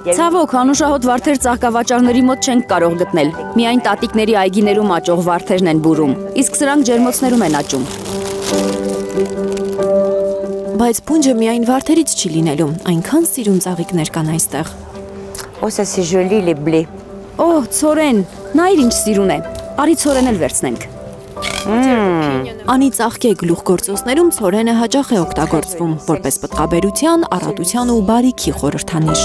Ցավոք, անուշահոտ վարդեր ծաղկավաճառների մոտ չենք կարող գտնել։ Միայն տատիկների այգիներում աճող վարդերն են բուրում, իսկ սրանք ջերմոցներում են աճում։ Բայց փունջը միայն վարդերից չի լինելու, այնքան սիրուն ծաղիկներ կան այստեղ։ Օհ, ցորեն, նայր ինչ սիրուն է։ Արի ցորեն էլ վերցնենք։ Անի ծաղկե գլուխգործոցներում ցորենը հաճախ է օգտագործվում, որպես պտղաբերության, առատության ու բարիքի խորհրդանիշ։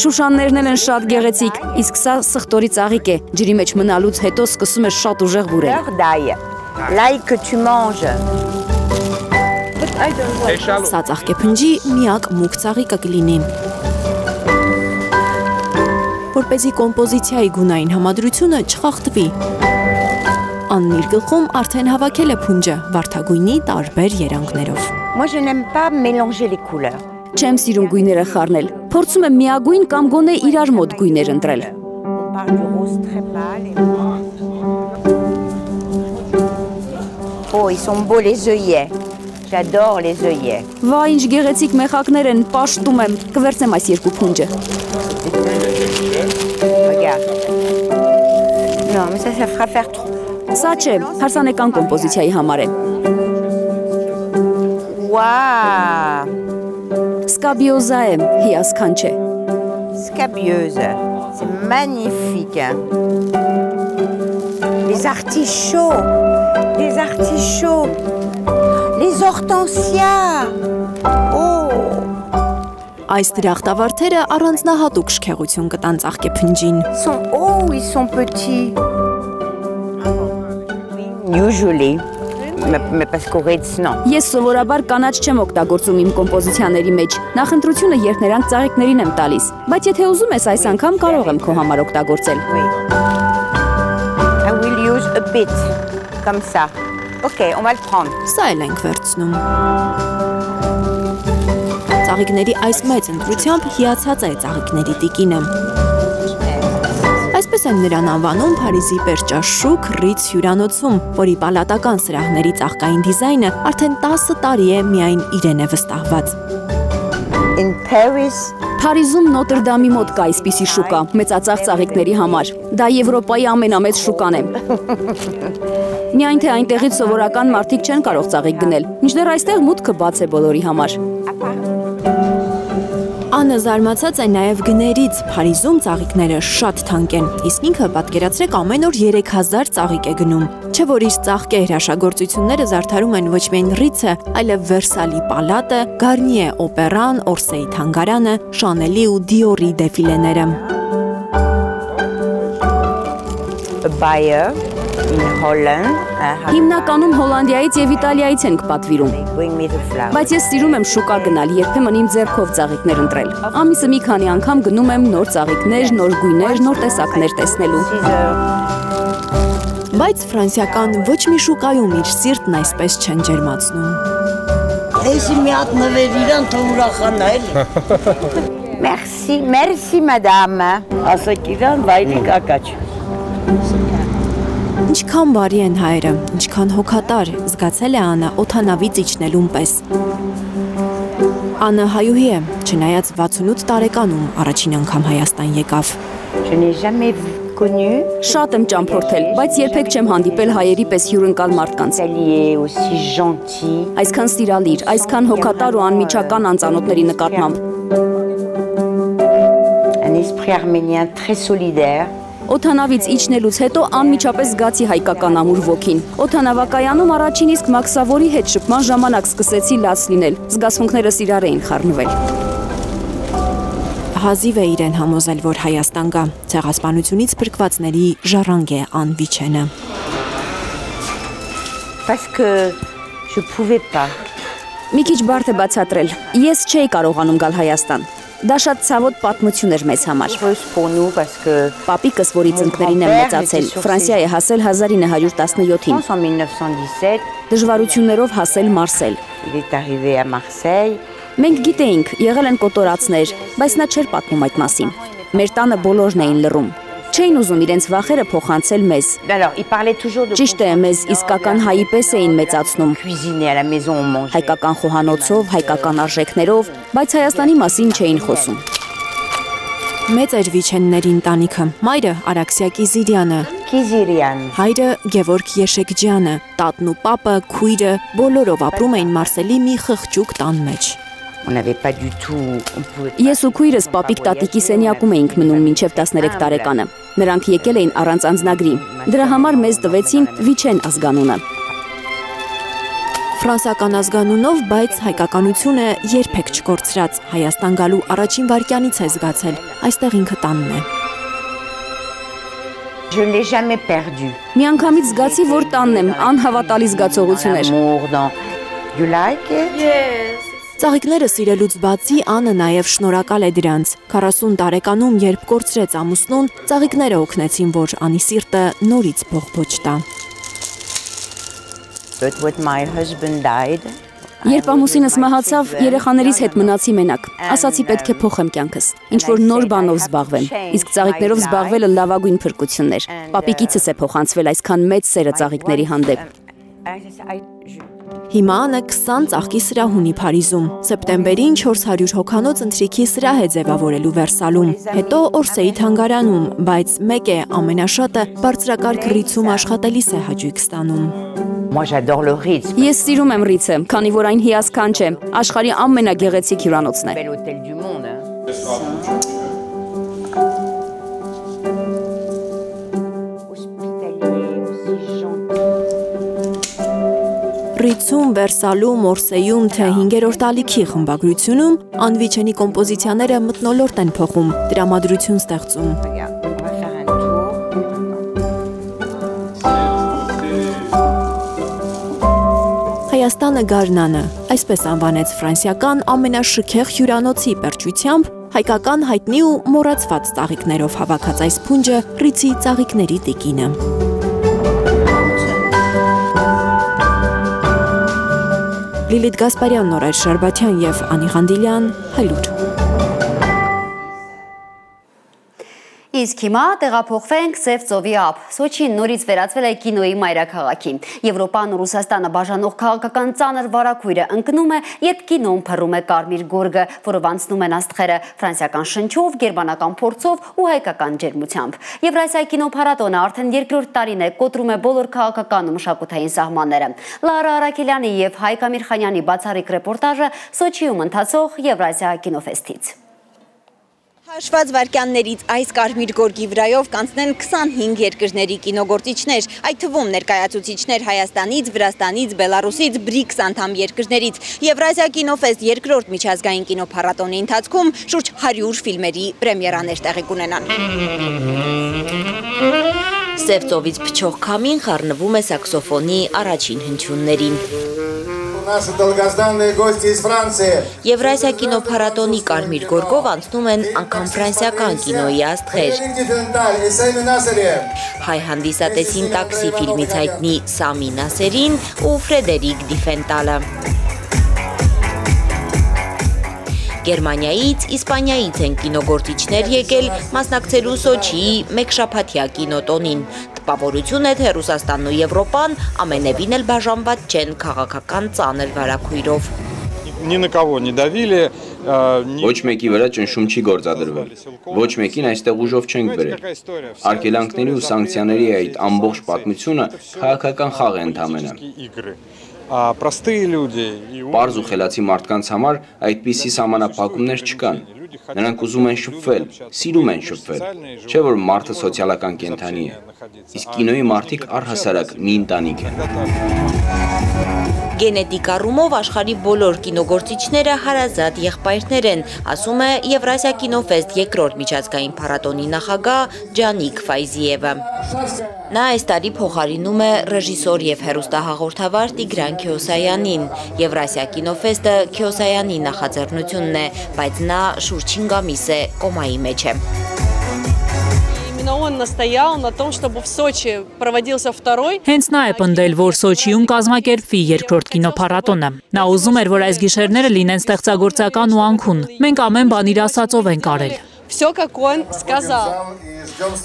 Շուշաններն էլ են շատ գեղեցիկ, իսկ սա սխտորի ծաղիկ է, ջրի մեջ մնալուց հետո սկսում է շատ ուժեղ բուրել։ Սա ծաղկեփնջի միակ մուգ ծաղիկը կլինի։ Որպեսզի կոմպոզիցիայի գունային համադրությունը չխախտվի։ Անն իր գլխում արդեն հավաքել է փունջը վարդագույնի տարբեր երանգներով։ Չեմ սիրում գույները խառնել, փորձում եմ միագույն կամ գոնե իրար մոտ գույներ ընտրել։ Վա, ինչ գեղեցիկ մեխակներ են, պաշտում եմ, կվերցնեմ այս երկու փունջը։ Սա չէ, հարսանեկան կոմպոզիցիայի համար է։ Սկաբիոզա է, հիասքանչ է։ Scabieuse, c'est magnifique. Les artichauts, les hortensias. Այս դրախտավարդերը առանձնահատուկ շքեղություն կտան ծաղկեփնջին։ Ils sont petits. Usually. Ես սովորաբար կանաչ չեմ օգտագործում իմ կոմպոզիցիաների մեջ, նախընտրությունը երկներանք ծաղիկներին եմ տալիս, բայց եթե ուզում ես այս անգամ կարող եմ քո համար օգտագործել։ comme ça. Ok, on va le prendre. Սա էլ ենք վերցնում։ Ծաղիկների այս մեծ ընտրությամբ հիացած է ծաղիկների տիկինը։ Այսպես են նրան անվանում Փարիզի Պերճաշուկ Ռից հյուրանոցում, որի պալատական սրահների ծաղկային դիզայնը արդեն 10 տարի է միայն իրեն է վստահված։ In Paris, Փարիզում Նոտրդամի մոտ կա այսպիսի շուկա, մեծածաղ ծաղիկների համար։ Դա Եվրոպայի ամենամեծ շուկան է։ Միայն թե այնտեղից սովորական մարդիկ չեն կարող ծաղիկ գնել, մինչդեռ այստեղ մուտքը բաց է բոլորի համար։ Աննը զարմացած է նաև գներից, Փարիզում ծաղիկները շատ թանկ են, իսկ ինքը պատկերացրեք ամեն օր 3000 ծաղիկ է գնում։ Չէ որ իր ծաղկե հրաշագործությունները զարդարում են ոչ միայն Ռիցը, այլև Վերսալի պալատը, Գարնիե օպերան, Օրսեի թանգարանը, Շանելի ու Դիորի դեֆիլեները։ Bayer in Holland. Հիմնականում Հոլանդիայից եւ Իտալիայից ենք պատվիրում։ Բայց ես սիրում եմ շուկա գնալ, երբեմն իմ ձեռքով ծաղիկներ ընտրել։ Ամիսը մի քանի անգամ գնում եմ նոր ծաղիկներ, նոր գույներ, նոր տեսակներ տեսնելու։ Բայց ֆրանսիական ոչ մի շուկայում իր սիրտն այսպես չեն ջերմացնում։ Էսի մի հատ նվեր իրան թող ուրախանա էլի։ Merci, merci madame. Ասեք իրան վայրի կակաչ։ Ինչքան բարի են հայերը, ինչքան հոգատար, զգացել է Աննը օդանավից իջնելուն պես։ Աննը հայուհի է, չնայած 68 տարեկանում առաջին անգամ Հայաստան եկավ։ Շատ եմ ճամփորդել, բայց երբեք չեմ հանդիպել հայերի պես հյուրընկալ մարդկանց։ Այսքան սիրալիր, այսքան հոգատար ու անմիջական անծանոթների նկատմամբ։ Un esprit arménien très solidaire. Օդանավից իջնելուց հետո անմիջապես զգացի հայկական ամուր ոգին։ Օդանավակայանում առաջին իսկ Մաքսավորի հետ շփման ժամանակ սկսեցի լաց լինել։ Զգացմունքներս իրար էին խառնվել։ Հազիվ է իրեն համոզել, որ Հայաստան գա, ցեղասպանությունից փրկվածների ժառանգ է Անվիչենը։ Parce que je pouvais pas. Մի քիչ բարդ է բացատրել։ Ես չէի կարողանում գալ Հայաստան։ Դա շատ ցավոտ պատմություն էր մեզ համար։ Պապիկս, որի ծնկներին եմ մեծացել, Ֆրանսիա է հասել 1917-ին։ Դժվարություններով հասել Մարսել։ Մենք գիտեինք, եղել են կոտորածներ, բայց նա չէր պատմում այդ մասին։ Մեր տանը բոլորն էին լռում։ Չէին ուզում իրենց վախերը փոխանցել մեզ։ Ճիշտ է, մեզ իսկական հայի պես էին մեծացնում։ Հայկական խոհանոցով, հայկական արժեքներով, բայց Հայաստանի մասին չէին խոսում։ Մեծ էր Վիչենների ընտանիքը, մայրը Արաքսիա Կիզիրյանը, հայրը Գևորգ Եշեկջյանը, տատն ու պապը, քույրը, բոլորով ապրում էին Մարսելի մի խղճուկ տան մեջ։ Ես ու քույրս պապիկ տատիկի սենյակում էինք մնում մինչև 13 տարեկանը։ Նրանք եկել էին առանց անձնագրի։ Դրա համար մեզ տվեցին Վիչեն ազգանունը։ Ֆրանսական ազգանունով, բայց հայկականությունը երբեք չկորցրած, Հայաստան գալու առաջին վայրկյանից է զգացել, այստեղ ինքը տանն է։ Je l'ai jamais perdu. Միանգամից զգացի, որ տանն եմ, անհավատալի զգացողություն էր։ You like it? Yes. Ծաղիկները սիրելուց բացի Աննը նաև շնորհակալ է դրանց։ 40 տարեկանում, երբ կորցրեց ամուսնուն, ծաղիկները օգնեցին, որ անի սիրտը նորից բողբոջ տա։ Երբ ամուսինս մահացավ, երեխաներից հետ մնացի մենակ։ Ասացի պետք է փոխեմ կյանքս, ինչ որ նոր բանով զբաղվեմ։ Իսկ ծաղիկներով զբաղվելը լավագույն փրկությունն էր։ Պապիկիցս է փոխանցվել այսքան մեծ սերը ծաղիկների հանդեպ։ Հիմա Աննը 20 ծաղկի սրահ ունի Փարիզում։ Սեպտեմբերին 400 հոգանոց ընթրիքի սրահ է ձևավորելու Վերսալում, հետո Օրսեի թանգարանում, բայց մեկ է ամենաշատը բարձրակարգ Ռիցում աշխատելիս է հաճույք ստանում։ Ես սիրում եմ Ռիցը, քանի որ այն հիասքանչ է, աշխարհի ամենագեղեցիկ հյուրանոցն է։ Ռիցում, Վերսալում, Օրսեյում, թե 5-րդ ալիքի խմբագրությունում Անվիչենի կոմպոզիցիաները մթնոլորտ են փոխում, տրամադրություն ստեղծում։ Հայաստանը գարնանը, այսպես անվանեց ֆրանսիական ամենաշքեղ հյուրանոցի պերճությամբ, հայկական հայտնի ու մոռացված ծաղիկներով հավաքած այս փունջը Ռիցի ծաղիկների տիկինը։ Լիլիթ Գասպարյան, Նորայր Շարբաթյան եւ Անի Ղանդիլյան, Հայլուր։ Իսկ հիմա տեղափոխվենք Սև ծովի ափ։ Սոչին նորից վերածվել է կինոյի մայրաքաղաքի։ Եվրոպան ու Ռուսաստանը բաժանող քաղաքական ծանր վարակույրը ընկնում է, երբ կինոն փռում է կարմիր գորգը, որով անցնում են աստղերը ֆրանսիական շնչով, գերմանական փորձով ու հայկական ջերմությամբ։ Եվրասիայի կինոփառատոնը արդեն երկրորդ տարին է կոտրում է բոլոր քաղաքական ու մշակութային սահմանները։ Լարա Արաքելյանի եւ Հայկ Ամիրխանյանի բացառիկ ռեպորտաժը Սոչիում ընթացող Եվրասիա կինոֆեստից։ Հաշված վայրկյաններից այս կարմիր գորգի վրայով կանցնեն 25 երկրների կինոգործիչներ, այդ թվում ներկայացուցիչներ Հայաստանից, Վրաստանից, Բելարուսից, BRICS անդամ երկրներից։ Եվրասիա կինոֆեստ երկրորդ միջազգային կինոփառատոնի ընթացքում շուրջ 100 ֆիլմերի պրեմիերաներ տեղի կունենան։ Սև ծովից փչող քամին խառնվում է սաքսոֆոնի առաջին հնչյուններին։ Եվրասիա կինոփառատոնի կարմիր գորգով անցնում են անգամ ֆրանսիական կինոյի աստղեր։ Հայ հանդիսատեսին տաքսի ֆիլմից հայտնի Սամի Նասերին ու Ֆրեդերիկ Դիֆենտալը։ Գերմանիայից, Իսպանիայից են կինոգործիչներ եկել մասնակցելու Սոչիի մեկշաբաթյա կինոտոնին։ Տպավորություն է, թե Ռուսաստանն ու Եվրոպան ամենևին էլ բաժանված չեն քաղաքական ծանր վարակույրով։ Ոչ մեկի վրա ճնշում չի գործադրվել, ոչ մեկին այստեղ ուժով չենք բերել։ Արգելանքների ու սանկցիաների այդ ամբողջ պատմությունը քաղաքական խաղ է ընդամենը։ Պարզ ու խելացի մարդկանց համար այդպիսի սահմանափակումներ չկան։ Նրանք ուզում են շփվել, սիրում են շփվել, չէ՞ որ մարդը սոցիալական կենդանի է։ Իսկ կինոյի մարդիկ առհասարակ մի ընտանիք են։ Գենետիկ առումով աշխարհի բոլոր կինոգործիչները հարազատ եղբայրներ են, ասում է Եվրասիա կինոֆեստ երկրորդ միջազգային փառատոնի նախագահ Ջանիկ Ֆայզիևը։ Նա այս տարի փոխարինում է ռեժիսոր եւ հեռուստահաղորդավար Տիգրան Քյոսայանին։ Եվրասիա կինոֆեստը Քյոսայանի նախաձեռնությունն է, բայց նա շուրջ 5 ամիս է կոմայի մեջ է։ Он настоял на том, чтобы в Сочи проводился второй. Հենց նա է պնդել, որ Սոչիում կազմակերպվի երկրորդ կինոփառատոնը։ Նա ուզում էր, որ այս գիշերները լինեն ստեղծագործական ու անքուն։ Մենք ամեն բան իր ասածով ենք արել։ Все, как он сказал.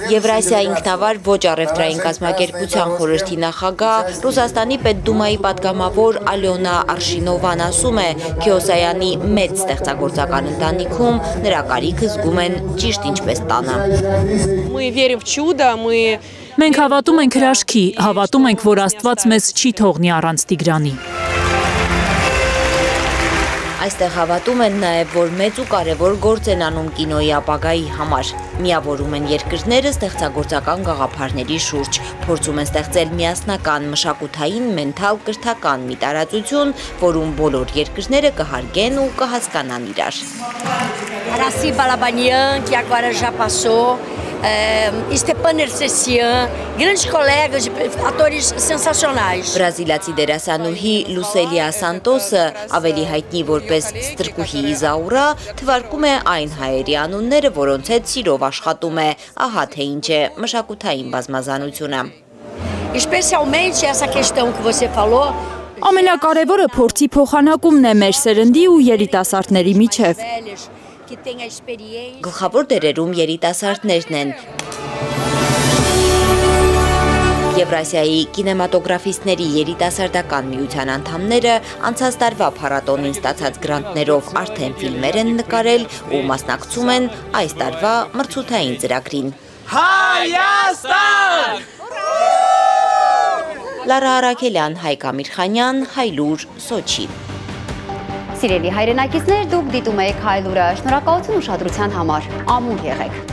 Եվրասիա ինքնավար ոչ առևտրային կազմակերպության խորհրդի նախագահ Ռուսաստանի պետդումայի պատգամավոր Ալյոնա Արշինովան ասում է, Քյոսայանի մեծ ստեղծագործական ընտանիքում նրա կարիքը զգում են ճիշտ ինչպես տանը։ Мы верим в чудо, мы Մենք հավատում ենք հրաշքի, հավատում ենք, որ Աստված մեզ չի թողնի առանց Տիգրանի։ Այստեղ հավատում են նաև, որ մեծ ու կարևոր գործ են անում կինոյի ապագայի համար։ Միավորում են երկրները ստեղծագործական գաղափարների շուրջ, փորձում են ստեղծել միասնական, մշակութային, մենթալ, կրթական մի տարածություն, որում բոլոր երկրները կհարգեն ու կհասկանան իրար։ Rassi Balabanian, que agora já passou, Stepan Ercecian, grandes colegas, atores sensacionais. Բրազիլացի դերասանուհի Լուսելիա Սանտոսը, ավելի հայտնի որպես Ստրկուհի Իզաուրա, թվարկում է այն հայերի անունները, որոնց հետ սիրով աշխատում է, ահա թե ինչ է մշակութային բազմազանությունը։ Especialmente essa questão que você falou. Ամենակարևորը փորձի փոխանակումն է մեր սերնդի ու երիտասարդների միջև։ Գլխավոր դերերում երիտասարդներն են։ Եվրասիայի կինեմատոգրաֆիստների երիտասարդական միության անդամները անցած տարվա փառատոնին ստացած գրանտներով արդեն ֆիլմեր են նկարել ու մասնակցում են այս տարվա մրցութային ծրագրին։ Հայաստան! Լարա Արաքելյան, Հայկ Ամիրխանյան, Հայլուր, Սոչի։ Սիրելի հայրենակիցներ, դուք դիտում եք Հայլուրը, շնորհակալություն ուշադրության համար, ամուր եղեք։